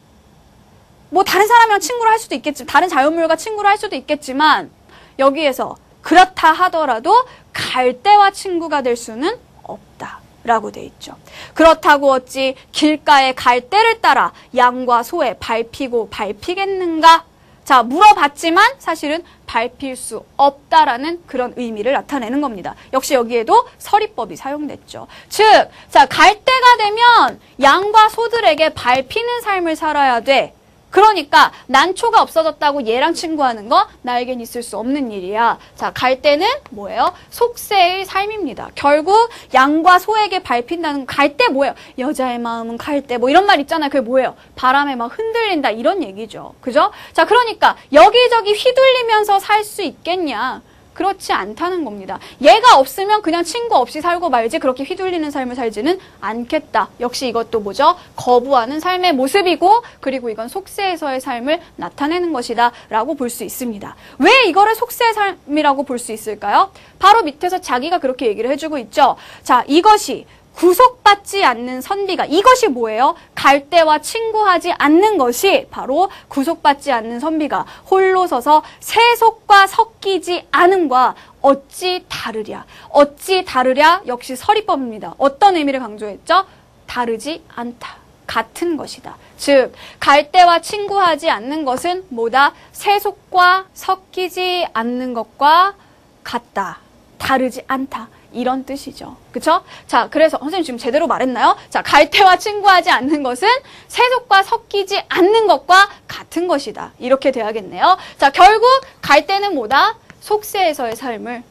뭐 다른 사람이랑 친구를 할 수도 있겠지. 다른 자연물과 친구를 할 수도 있겠지만 여기에서 그렇다 하더라도 갈대와 친구가 될 수는 없다. 라고 돼 있죠. 그렇다고 어찌 길가에 갈대를 따라 양과 소에 밟히고 밟히겠는가? 자, 물어봤지만 사실은 밟힐 수 없다라는 그런 의미를 나타내는 겁니다. 역시 여기에도 서리법이 사용됐죠. 즉, 자, 갈대가 되면 양과 소들에게 밟히는 삶을 살아야 돼. 그러니까 난초가 없어졌다고 얘랑 친구하는 거 나에겐 있을 수 없는 일이야. 자, 갈대는 뭐예요? 속세의 삶입니다. 결국 양과 소에게 밟힌다는 갈대 뭐예요? 여자의 마음은 갈대 뭐 이런 말 있잖아요. 그게 뭐예요? 바람에 막 흔들린다 이런 얘기죠. 그죠? 자, 그러니까 여기저기 휘둘리면서 살 수 있겠냐? 그렇지 않다는 겁니다. 얘가 없으면 그냥 친구 없이 살고 말지 그렇게 휘둘리는 삶을 살지는 않겠다. 역시 이것도 뭐죠? 거부하는 삶의 모습이고 그리고 이건 속세에서의 삶을 나타내는 것이다 라고 볼 수 있습니다. 왜 이거를 속세의 삶이라고 볼 수 있을까요? 바로 밑에서 자기가 그렇게 얘기를 해주고 있죠. 자, 이것이 구속받지 않는 선비가 이것이 뭐예요? 갈대와 친구하지 않는 것이 바로 구속받지 않는 선비가 홀로 서서 세속과 섞이지 않음과 어찌 다르랴. 어찌 다르랴 역시 서리법입니다. 어떤 의미를 강조했죠? 다르지 않다. 같은 것이다. 즉 갈대와 친구하지 않는 것은 뭐다? 세속과 섞이지 않는 것과 같다. 다르지 않다. 이런 뜻이죠. 그쵸? 자, 그래서 선생님 지금 제대로 말했나요? 자, 갈대와 친구하지 않는 것은 세속과 섞이지 않는 것과 같은 것이다. 이렇게 돼야겠네요. 자, 결국 갈대는 뭐다? 속세에서의 삶을,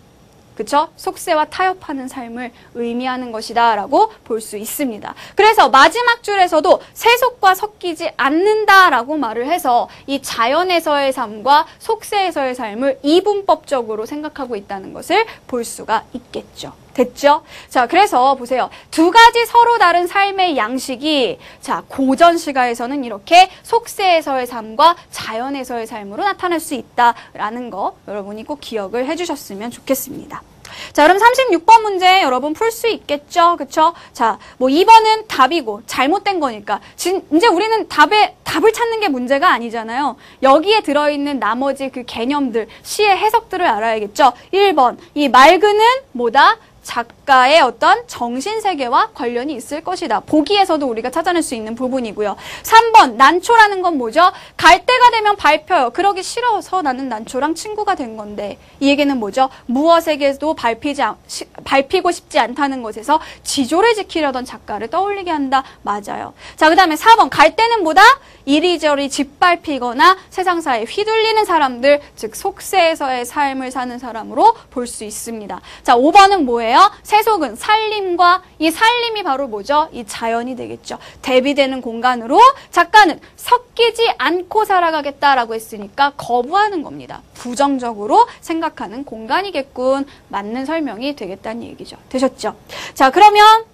그쵸? 속세와 타협하는 삶을 의미하는 것이다 라고 볼 수 있습니다. 그래서 마지막 줄에서도 세속과 섞이지 않는다라고 말을 해서 이 자연에서의 삶과 속세에서의 삶을 이분법적으로 생각하고 있다는 것을 볼 수가 있겠죠. 됐죠? 자, 그래서 보세요. 두 가지 서로 다른 삶의 양식이 자, 고전 시가에서는 이렇게 속세에서의 삶과 자연에서의 삶으로 나타날 수 있다라는 거 여러분이 꼭 기억을 해주셨으면 좋겠습니다. 자, 그럼 36번 문제 여러분 풀 수 있겠죠? 그쵸? 자, 뭐 2번은 답이고 잘못된 거니까 이제 우리는 답을 찾는 게 문제가 아니잖아요. 여기에 들어있는 나머지 그 개념들, 시의 해석들을 알아야겠죠? 1번, 이 맑은은 뭐다? 작가의 어떤 정신세계와 관련이 있을 것이다. 보기에서도 우리가 찾아낼 수 있는 부분이고요. 3번 난초라는 건 뭐죠? 갈 때가 되면 밟혀요. 그러기 싫어서 나는 난초랑 친구가 된 건데 이 얘기는 뭐죠? 무엇에게도 밟히고 싶지 않다는 것에서 지조를 지키려던 작가를 떠올리게 한다. 맞아요. 자, 그 다음에 4번 갈 때는 뭐다? 이리저리 짓밟히거나 세상사에 휘둘리는 사람들, 즉 속세에서의 삶을 사는 사람으로 볼 수 있습니다. 자, 5번은 뭐예요? 세속은 살림과 이 살림이 바로 뭐죠? 이 자연이 되겠죠. 대비되는 공간으로 작가는 섞이지 않고 살아가겠다라고 했으니까 거부하는 겁니다. 부정적으로 생각하는 공간이겠군. 맞는 설명이 되겠다는 얘기죠. 되셨죠? 자, 그러면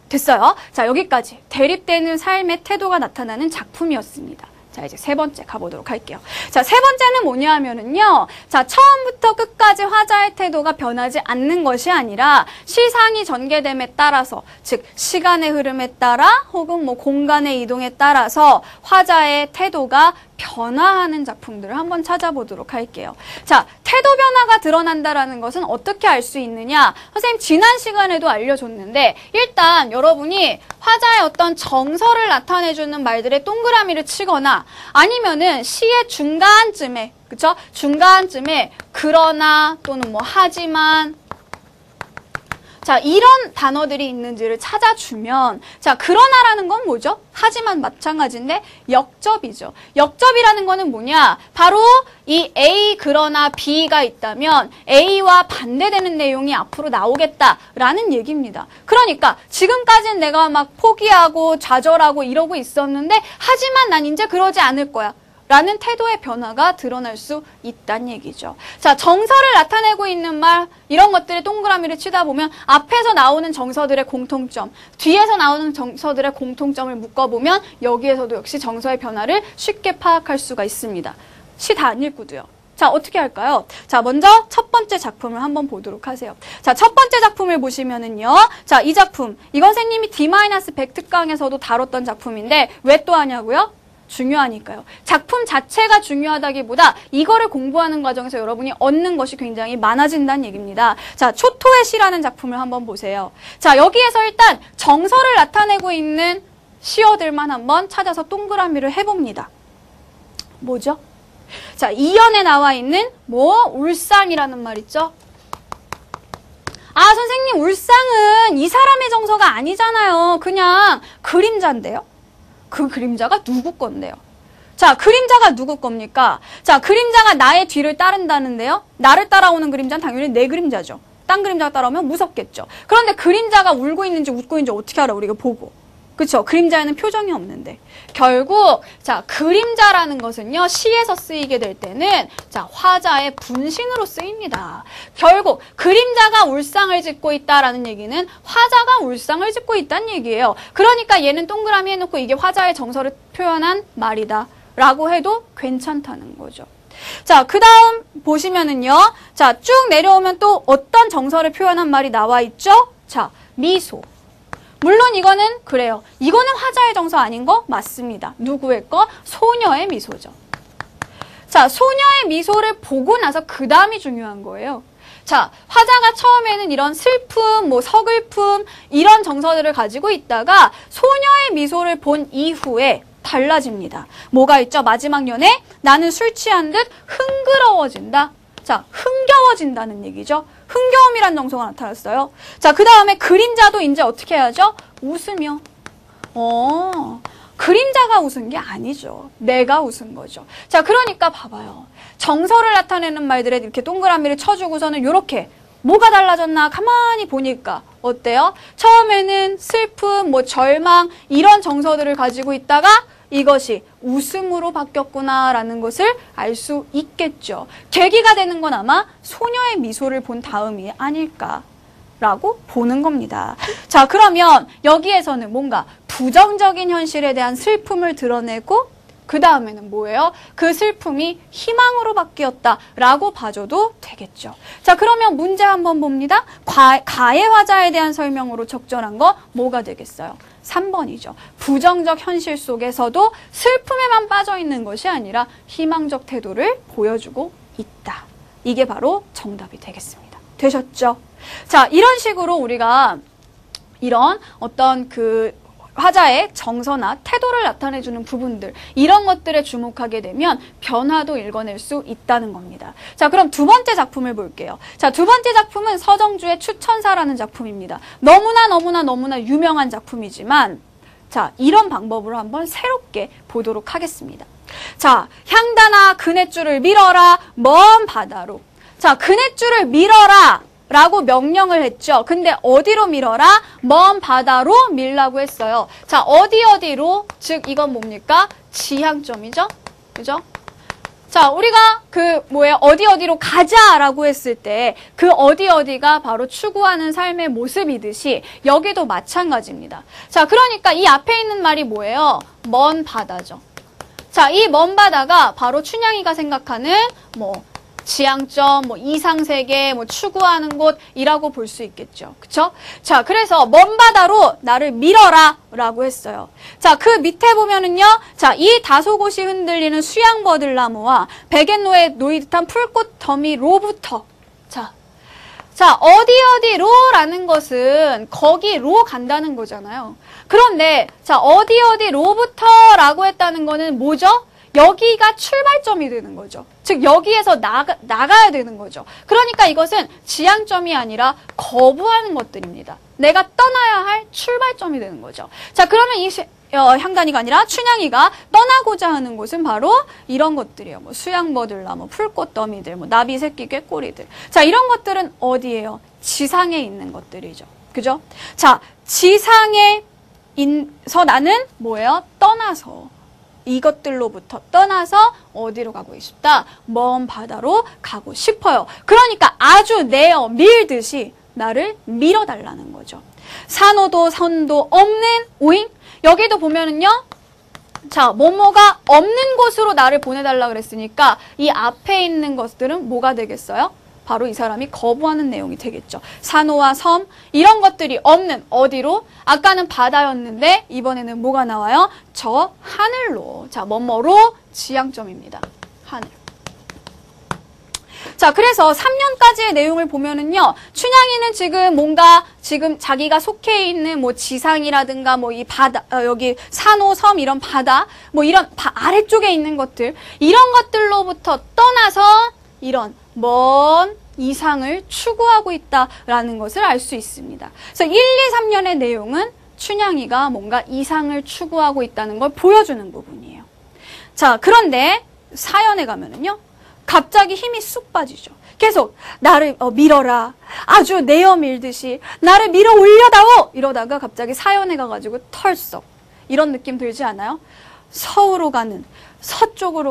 됐어요. 자, 여기까지 대립되는 삶의 태도가 나타나는 작품이었습니다. 자, 이제 세 번째 가보도록 할게요. 자, 세 번째는 뭐냐 하면은요. 자, 처음부터 끝까지 화자의 태도가 변하지 않는 것이 아니라 시상이 전개됨에 따라서, 즉 시간의 흐름에 따라 혹은 뭐 공간의 이동에 따라서 화자의 태도가 변화하는 작품들을 한번 찾아보도록 할게요. 자, 태도 변화가 드러난다라는 것은 어떻게 알 수 있느냐? 선생님 지난 시간에도 알려줬는데 일단 여러분이 화자의 어떤 정서를 나타내주는 말들의 동그라미를 치거나 아니면은 시의 중간쯤에, 그쵸? 중간쯤에 그러나 또는 뭐 하지만 자, 이런 단어들이 있는지를 찾아주면, 자, 그러나라는 건 뭐죠? 하지만 마찬가지인데 역접이죠. 역접이라는 거는 뭐냐? 바로 이 A 그러나 B가 있다면 A와 반대되는 내용이 앞으로 나오겠다라는 얘기입니다. 그러니까 지금까지는 내가 막 포기하고 좌절하고 이러고 있었는데 하지만 난 이제 그러지 않을 거야. 라는 태도의 변화가 드러날 수 있다는 얘기죠. 자, 정서를 나타내고 있는 말, 이런 것들의 동그라미를 치다 보면 앞에서 나오는 정서들의 공통점, 뒤에서 나오는 정서들의 공통점을 묶어보면 여기에서도 역시 정서의 변화를 쉽게 파악할 수가 있습니다. 시 다 안 읽고도요. 자, 어떻게 할까요? 자, 먼저 첫 번째 작품을 한번 보도록 하세요. 자, 첫 번째 작품을 보시면은요. 자, 이 작품, 이건 선생님이 D-100 특강에서도 다뤘던 작품인데 왜 또 하냐고요? 중요하니까요. 작품 자체가 중요하다기보다 이거를 공부하는 과정에서 여러분이 얻는 것이 굉장히 많아진다는 얘기입니다. 자, 초토의 시라는 작품을 한번 보세요. 자, 여기에서 일단 정서를 나타내고 있는 시어들만 한번 찾아서 동그라미를 해봅니다. 뭐죠? 자, 2연에 나와 있는 울상이라는 말 있죠? 아, 선생님, 울상은 이 사람의 정서가 아니잖아요. 그냥 그림자인데요. 그 그림자가 누구 건데요? 자, 그림자가 누구 겁니까? 자, 그림자가 나의 뒤를 따른다는데요. 나를 따라오는 그림자는 당연히 내 그림자죠. 딴 그림자가 따라오면 무섭겠죠. 그런데 그림자가 울고 있는지 웃고 있는지 어떻게 알아? 우리가 보고. 그쵸? 그림자에는 표정이 없는데. 결국 자, 그림자라는 것은요. 시에서 쓰이게 될 때는 자, 화자의 분신으로 쓰입니다. 결국 그림자가 울상을 짓고 있다라는 얘기는 화자가 울상을 짓고 있다는 얘기예요. 그러니까 얘는 동그라미 해놓고 이게 화자의 정서를 표현한 말이다 라고 해도 괜찮다는 거죠. 자, 그 다음 보시면은요. 자, 쭉 내려오면 또 어떤 정서를 표현한 말이 나와 있죠? 자, 미소. 물론 이거는 그래요. 이거는 화자의 정서 아닌 거 맞습니다. 누구의 거? 소녀의 미소죠. 자, 소녀의 미소를 보고 나서 그 다음이 중요한 거예요. 자, 화자가 처음에는 이런 슬픔, 서글픔 이런 정서들을 가지고 있다가 소녀의 미소를 본 이후에 달라집니다. 뭐가 있죠? 마지막 연에 나는 술 취한 듯 흥그러워진다. 자, 흥겨워진다는 얘기죠. 흥겨움이란 정서가 나타났어요. 자, 그 다음에 그림자도 이제 어떻게 해야죠? 웃으며. 그림자가 웃은 게 아니죠. 내가 웃은 거죠. 자, 그러니까 봐봐요. 정서를 나타내는 말들에 이렇게 동그라미를 쳐주고서는 이렇게 뭐가 달라졌나 가만히 보니까 어때요? 처음에는 슬픔, 절망 이런 정서들을 가지고 있다가 이것이 웃음으로 바뀌었구나라는 것을 알 수 있겠죠. 계기가 되는 건 아마 소녀의 미소를 본 다음이 아닐까라고 보는 겁니다. 자, 그러면 여기에서는 뭔가 부정적인 현실에 대한 슬픔을 드러내고 그 다음에는 뭐예요? 그 슬픔이 희망으로 바뀌었다라고 봐줘도 되겠죠. 자, 그러면 문제 한번 봅니다. 가해 화자에 대한 설명으로 적절한 거 뭐가 되겠어요? 3번이죠. 부정적 현실 속에서도 슬픔에만 빠져 있는 것이 아니라 희망적 태도를 보여주고 있다. 이게 바로 정답이 되겠습니다. 되셨죠? 자, 이런 식으로 우리가 이런 어떤 그 화자의 정서나 태도를 나타내주는 부분들, 이런 것들에 주목하게 되면 변화도 읽어낼 수 있다는 겁니다. 자, 그럼 두 번째 작품을 볼게요. 자, 두 번째 작품은 서정주의 추천사라는 작품입니다. 너무나 유명한 작품이지만, 자, 이런 방법으로 한번 새롭게 보도록 하겠습니다. 자, 향단아 그네줄을 밀어라 먼 바다로. 자, 그네줄을 밀어라 라고 명령을 했죠. 근데 어디로 밀어라? 먼 바다로 밀라고 했어요. 자, 어디로? 즉 이건 뭡니까? 지향점이죠. 그죠? 자, 우리가 어디로 가자라고 했을 때 그 어디가 바로 추구하는 삶의 모습이듯이 여기도 마찬가지입니다. 자, 그러니까 이 앞에 있는 말이 뭐예요? 먼 바다죠. 자, 이 먼 바다가 바로 춘향이가 생각하는 지향점, 이상세계, 추구하는 곳이라고 볼 수 있겠죠. 그쵸? 자, 그래서 먼 바다로 나를 밀어라 라고 했어요. 자, 그 밑에 보면은요, 자, 이 다소곳이 흔들리는 수양버들나무와 백엔로에 놓이 듯한 풀꽃 더미로부터. 자, 어디로라는 것은 거기로 간다는 거잖아요. 그런데, 자, 어디로부터라고 했다는 거는 뭐죠? 여기가 출발점이 되는 거죠. 즉 여기에서 나가야 되는 거죠. 그러니까 이것은 지향점이 아니라 거부하는 것들입니다. 내가 떠나야 할 출발점이 되는 거죠. 자, 그러면 이 향단이가 아니라 춘향이가 떠나고자 하는 곳은 바로 이런 것들이에요. 수양버들나무, 풀꽃 더미들, 나비 새끼 꾀꼬리들. 자, 이런 것들은 어디예요? 지상에 있는 것들이죠. 그죠? 자, 지상에서 나는 뭐예요? 떠나서. 이것들로부터 떠나서 어디로 가고 싶다? 먼 바다로 가고 싶어요. 그러니까 아주 내어 밀듯이 나를 밀어달라는 거죠. 산호도 선도 없는 오잉? 여기도 보면은요. 자, 뭐뭐가 없는 곳으로 나를 보내달라 그랬으니까 이 앞에 있는 것들은 뭐가 되겠어요? 바로 이 사람이 거부하는 내용이 되겠죠. 산호와 섬 이런 것들이 없는 어디로? 아까는 바다였는데 이번에는 뭐가 나와요? 저 하늘로. 자, 뭐뭐로? 지향점입니다. 하늘. 자, 그래서 3년까지의 내용을 보면은요, 춘향이는 지금 자기가 속해 있는 지상이라든가 이 바다, 여기 산호, 섬 이런 바다, 이런 아래쪽에 있는 것들, 이런 것들로부터 떠나서 이런 먼 이상을 추구하고 있다라는 것을 알 수 있습니다. 그래서 1, 2, 3년의 내용은 춘향이가 뭔가 이상을 추구하고 있다는 걸 보여주는 부분이에요. 자, 그런데 4연에 가면은요, 갑자기 힘이 쑥 빠지죠. 계속 나를 밀어라. 아주 내어 밀듯이 나를 밀어 올려다오. 이러다가 갑자기 4연에 가가지고 털썩. 이런 느낌 들지 않아요? 서쪽으로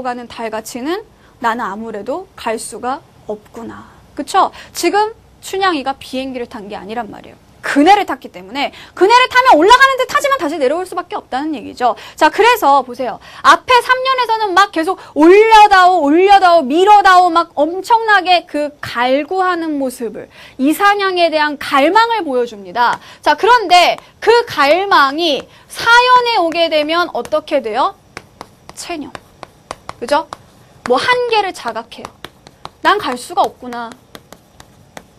가는 달같이는 나는 아무래도 갈 수가 없구나. 그쵸? 지금 춘향이가 비행기를 탄 게 아니란 말이에요. 그네를 탔기 때문에 그네를 타면 올라가는 듯 하지만 다시 내려올 수밖에 없다는 얘기죠. 자, 그래서 보세요. 앞에 3년에서는 막 계속 올려다오, 밀어다오 막 엄청나게 그 갈구하는 모습을, 이상향에 대한 갈망을 보여줍니다. 자, 그런데 그 갈망이 4연에 오게 되면 어떻게 돼요? 체념. 그죠? 한계를 자각해요. 난 갈 수가 없구나.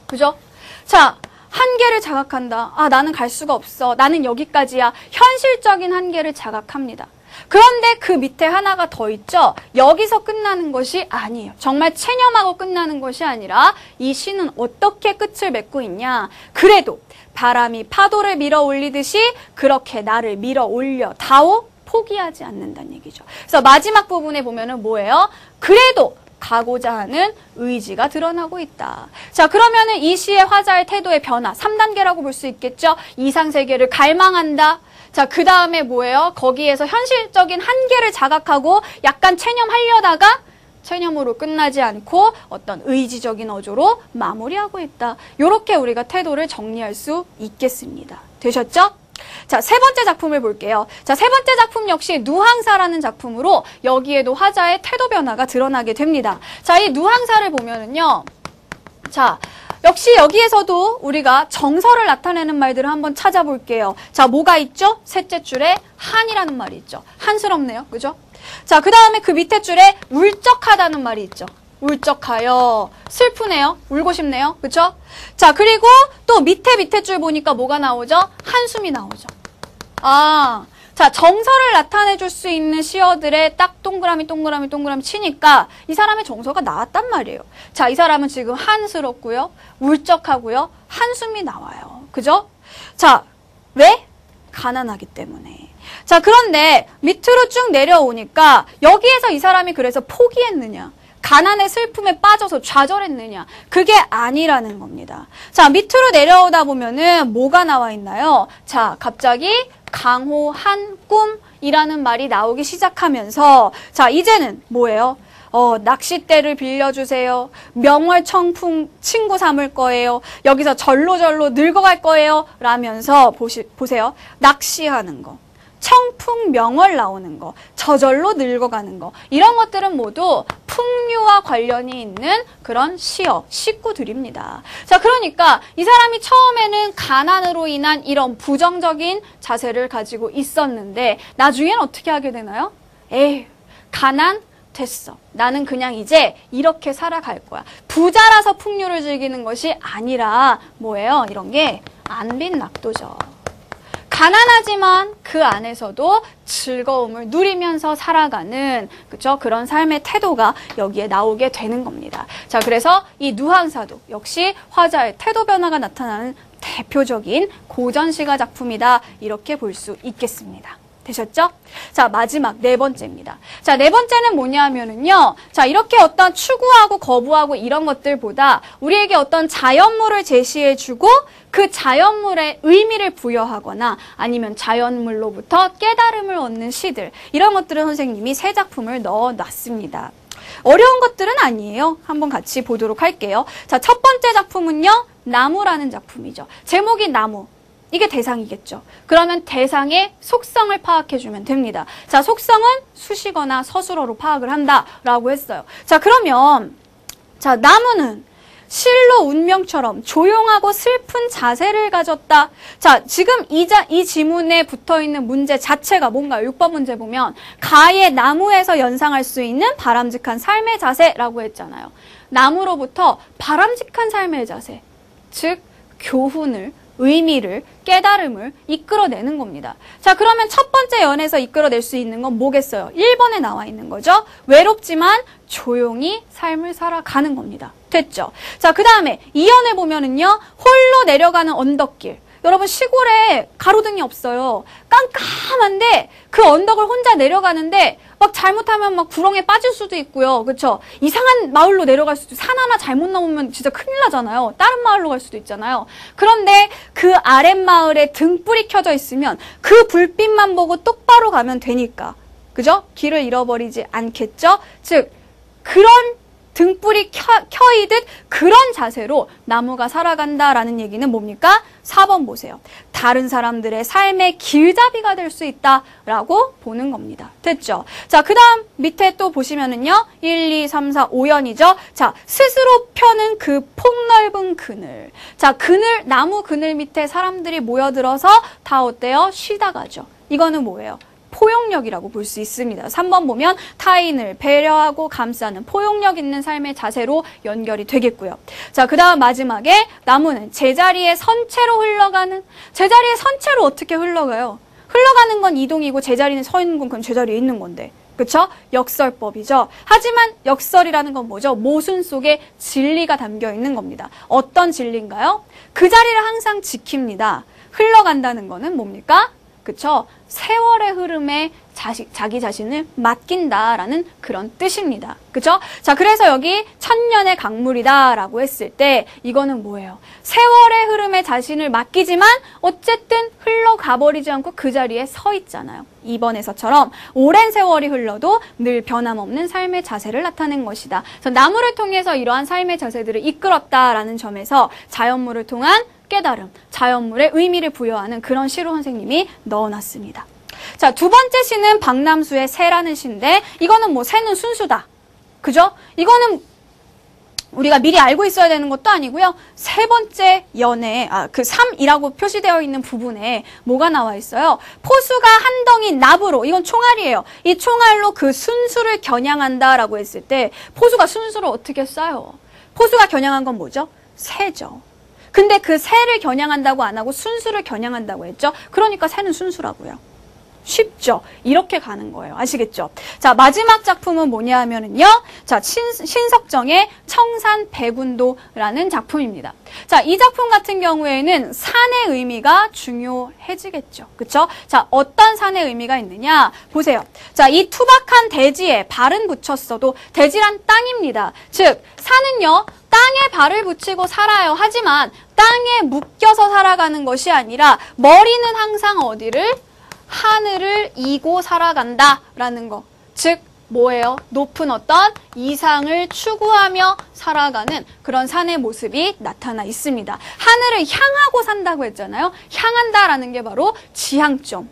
그죠? 자, 한계를 자각한다. 아, 나는 갈 수가 없어. 나는 여기까지야. 현실적인 한계를 자각합니다. 그런데 그 밑에 하나가 더 있죠? 여기서 끝나는 것이 아니에요. 정말 체념하고 끝나는 것이 아니라 이 시는 어떻게 끝을 맺고 있냐? 그래도 바람이 파도를 밀어 올리듯이 그렇게 나를 밀어 올려 다오 포기하지 않는다는 얘기죠. 그래서 마지막 부분에 보면은 뭐예요? 그래도 가고자 하는 의지가 드러나고 있다. 자, 그러면은 이 시의 화자의 태도의 변화 3단계라고 볼 수 있겠죠? 이상세계를 갈망한다. 자, 그 다음에 뭐예요? 거기에서 현실적인 한계를 자각하고 약간 체념하려다가 체념으로 끝나지 않고 어떤 의지적인 어조로 마무리하고 있다. 이렇게 우리가 태도를 정리할 수 있겠습니다. 되셨죠? 자, 세 번째 작품을 볼게요. 자, 세 번째 작품 역시 누항사라는 작품으로 여기에도 화자의 태도 변화가 드러나게 됩니다. 자, 이 누항사를 보면은요. 자, 역시 여기에서도 우리가 정서를 나타내는 말들을 한번 찾아볼게요. 자, 뭐가 있죠? 셋째 줄에 한이라는 말이 있죠. 한스럽네요. 그죠? 자, 그 다음에 그 밑에 줄에 울적하다는 말이 있죠. 울적하여. 슬프네요. 울고 싶네요. 그쵸? 자, 그리고 또 밑에 줄 보니까 뭐가 나오죠? 한숨이 나오죠. 아, 자, 정서를 나타내 줄 수 있는 시어들에 딱 동그라미 치니까 이 사람의 정서가 나왔단 말이에요. 자, 이 사람은 지금 한스럽고요. 울적하고요. 한숨이 나와요. 그죠? 자, 왜? 가난하기 때문에. 자, 그런데 밑으로 쭉 내려오니까 여기에서 이 사람이 그래서 포기했느냐? 가난의 슬픔에 빠져서 좌절했느냐? 그게 아니라는 겁니다. 자, 밑으로 내려오다 보면은 뭐가 나와 있나요? 자, 갑자기 강호한 꿈이라는 말이 나오기 시작하면서 자, 이제는 뭐예요? 낚싯대를 빌려주세요. 명월청풍 친구 삼을 거예요. 여기서 절로 늙어갈 거예요. 라면서 보세요. 낚시하는 거. 청풍 명월 나오는 거, 저절로 늙어가는 거, 이런 것들은 모두 풍류와 관련이 있는 그런 시어, 식구들입니다. 자, 그러니까 이 사람이 처음에는 가난으로 인한 이런 부정적인 자세를 가지고 있었는데 나중엔 어떻게 하게 되나요? 에이, 가난 됐어. 나는 그냥 이제 이렇게 살아갈 거야. 부자라서 풍류를 즐기는 것이 아니라 뭐예요? 이런 게 안빈낙도죠. 가난하지만 그 안에서도 즐거움을 누리면서 살아가는 그쵸? 그런 삶의 태도가 여기에 나오게 되는 겁니다. 자, 그래서 이 누항사도 역시 화자의 태도 변화가 나타나는 대표적인 고전시가 작품이다. 이렇게 볼 수 있겠습니다. 되셨죠? 자, 마지막 네 번째입니다. 자, 네 번째는 뭐냐면은요. 자, 이렇게 어떤 추구하고 거부하고 이런 것들보다 우리에게 어떤 자연물을 제시해주고 그 자연물에 의미를 부여하거나 아니면 자연물로부터 깨달음을 얻는 시들, 이런 것들은 선생님이 세 작품을 넣어놨습니다. 어려운 것들은 아니에요. 한번 같이 보도록 할게요. 자, 첫 번째 작품은요. 나무라는 작품이죠. 제목이 나무. 이게 대상이겠죠. 그러면 대상의 속성을 파악해주면 됩니다. 자, 속성은 수식어나 서술어로 파악을 한다라고 했어요. 자, 그러면 자, 나무는 실로 운명처럼 조용하고 슬픈 자세를 가졌다. 자, 지금 이 지문에 붙어있는 문제 자체가 뭔가요? 6번 문제 보면 가의 나무에서 연상할 수 있는 바람직한 삶의 자세라고 했잖아요. 나무로부터 바람직한 삶의 자세, 즉 교훈을, 의미를, 깨달음을 이끌어내는 겁니다. 자, 그러면 첫 번째 연에서 이끌어낼 수 있는 건 뭐겠어요? 1번에 나와 있는 거죠. 외롭지만 조용히 삶을 살아가는 겁니다. 됐죠? 자, 그 다음에 2연에 보면은요. 홀로 내려가는 언덕길. 여러분, 시골에 가로등이 없어요. 깜깜한데 그 언덕을 혼자 내려가는데 막 잘못하면 막 구렁에 빠질 수도 있고요. 그렇죠? 이상한 마을로 내려갈 수도, 산 하나 잘못 넘으면 진짜 큰일 나잖아요. 다른 마을로 갈 수도 있잖아요. 그런데 그 아랫마을에 등불이 켜져 있으면 그 불빛만 보고 똑바로 가면 되니까. 그죠? 길을 잃어버리지 않겠죠? 즉, 그런 등불이 켜이듯 그런 자세로 나무가 살아간다라는 얘기는 뭡니까? 4번 보세요. 다른 사람들의 삶의 길잡이가 될 수 있다라고 보는 겁니다. 됐죠? 자, 그 다음 밑에 또 보시면은요. 1, 2, 3, 4, 5연이죠. 자, 스스로 펴는 그 폭넓은 그늘. 자, 그늘, 나무 그늘 밑에 사람들이 모여들어서 다 어때요? 쉬다 가죠. 이거는 뭐예요? 포용력이라고 볼 수 있습니다. 3번 보면 타인을 배려하고 감싸는 포용력 있는 삶의 자세로 연결이 되겠고요. 자, 그 다음 마지막에 나무는 제자리에 선체로 흘러가는, 제자리에 선체로 어떻게 흘러가요? 흘러가는 건 이동이고 제자리는 서 있는 건 그건 제자리에 있는 건데. 그쵸? 역설법이죠. 하지만 역설이라는 건 뭐죠? 모순 속에 진리가 담겨 있는 겁니다. 어떤 진리인가요? 그 자리를 항상 지킵니다. 흘러간다는 거는 뭡니까? 그쵸? 세월의 흐름에 자기 자신을 맡긴다라는 그런 뜻입니다. 그쵸? 자, 그래서 여기 천년의 강물이다라고 했을 때 이거는 뭐예요? 세월의 흐름에 자신을 맡기지만 어쨌든 흘러가버리지 않고 그 자리에 서 있잖아요. 2번에서처럼 오랜 세월이 흘러도 늘 변함없는 삶의 자세를 나타낸 것이다. 그래서 나무를 통해서 이러한 삶의 자세들을 이끌었다라는 점에서 자연물을 통한 깨달음, 자연물에 의미를 부여하는 그런 시로 선생님이 넣어놨습니다. 자, 두 번째 시는 박남수의 새라는 시인데 이거는 뭐 새는 순수다. 그죠? 이거는 우리가 미리 알고 있어야 되는 것도 아니고요. 세 번째 연에 그 3이라고 표시되어 있는 부분에 뭐가 나와 있어요? 포수가 한 덩이 납으로, 이건 총알이에요. 이 총알로 그 순수를 겨냥한다라고 했을 때 포수가 순수를 어떻게 쏴요? 포수가 겨냥한 건 뭐죠? 새죠. 근데 그 새를 겨냥한다고 안 하고 순수를 겨냥한다고 했죠? 그러니까 새는 순수라고요. 쉽죠? 이렇게 가는 거예요. 아시겠죠? 자, 마지막 작품은 뭐냐 하면은요. 자, 신석정의 청산백운도라는 작품입니다. 자, 이 작품 같은 경우에는 산의 의미가 중요해지겠죠. 그쵸? 자, 어떤 산의 의미가 있느냐? 보세요. 자, 이 투박한 대지에 발은 붙였어도 대지란 땅입니다. 즉, 산은요. 땅에 발을 붙이고 살아요. 하지만 땅에 묶여서 살아가는 것이 아니라 머리는 항상 어디를? 하늘을 이고 살아간다라는 거. 즉 뭐예요? 높은 어떤 이상을 추구하며 살아가는 그런 산의 모습이 나타나 있습니다. 하늘을 향하고 산다고 했잖아요. 향한다라는 게 바로 지향점,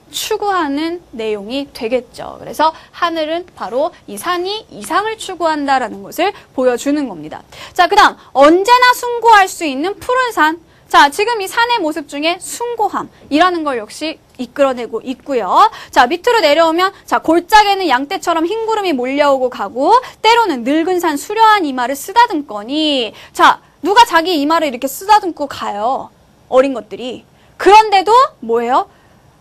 추구하는 내용이 되겠죠. 그래서 하늘은 바로 이 산이 이상을 추구한다라는 것을 보여주는 겁니다. 자, 그 다음 언제나 숭고할 수 있는 푸른 산. 자, 지금 이 산의 모습 중에 숭고함이라는 걸 역시 이끌어내고 있고요. 자, 밑으로 내려오면 자, 골짜기에는 양떼처럼 흰 구름이 몰려오고 가고 때로는 늙은 산 수려한 이마를 쓰다듬거니. 자, 누가 자기 이마를 이렇게 쓰다듬고 가요? 어린 것들이. 그런데도 뭐예요?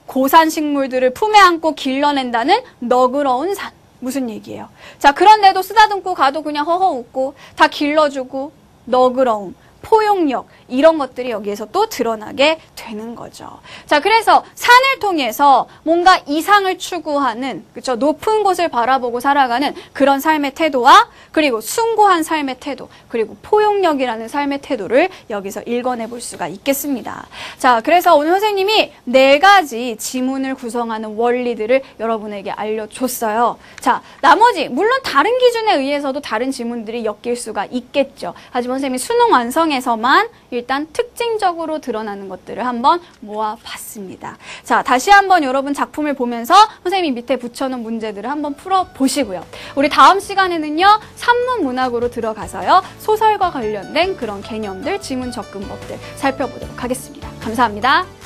고산 식물들을 품에 안고 길러낸다는 너그러운 산. 무슨 얘기예요? 자, 그런데도 쓰다듬고 가도 그냥 허허 웃고 다 길러주고 너그러움, 포용력 이런 것들이 여기에서 또 드러나게 되는 거죠. 자, 그래서 산을 통해서 뭔가 이상을 추구하는, 그렇죠? 높은 곳을 바라보고 살아가는 그런 삶의 태도와 그리고 숭고한 삶의 태도, 그리고 포용력이라는 삶의 태도를 여기서 읽어내 볼 수가 있겠습니다. 자, 그래서 오늘 선생님이 4가지 지문을 구성하는 원리들을 여러분에게 알려줬어요. 자, 나머지 물론 다른 기준에 의해서도 다른 지문들이 엮일 수가 있겠죠. 하지만 선생님이 수능 완성에서만 일단 특징적으로 드러나는 것들을 한번 모아봤습니다. 자, 다시 한번 여러분 작품을 보면서 선생님이 밑에 붙여놓은 문제들을 한번 풀어보시고요. 우리 다음 시간에는요, 산문 문학으로 들어가서요, 소설과 관련된 그런 개념들, 지문 접근법들 살펴보도록 하겠습니다. 감사합니다.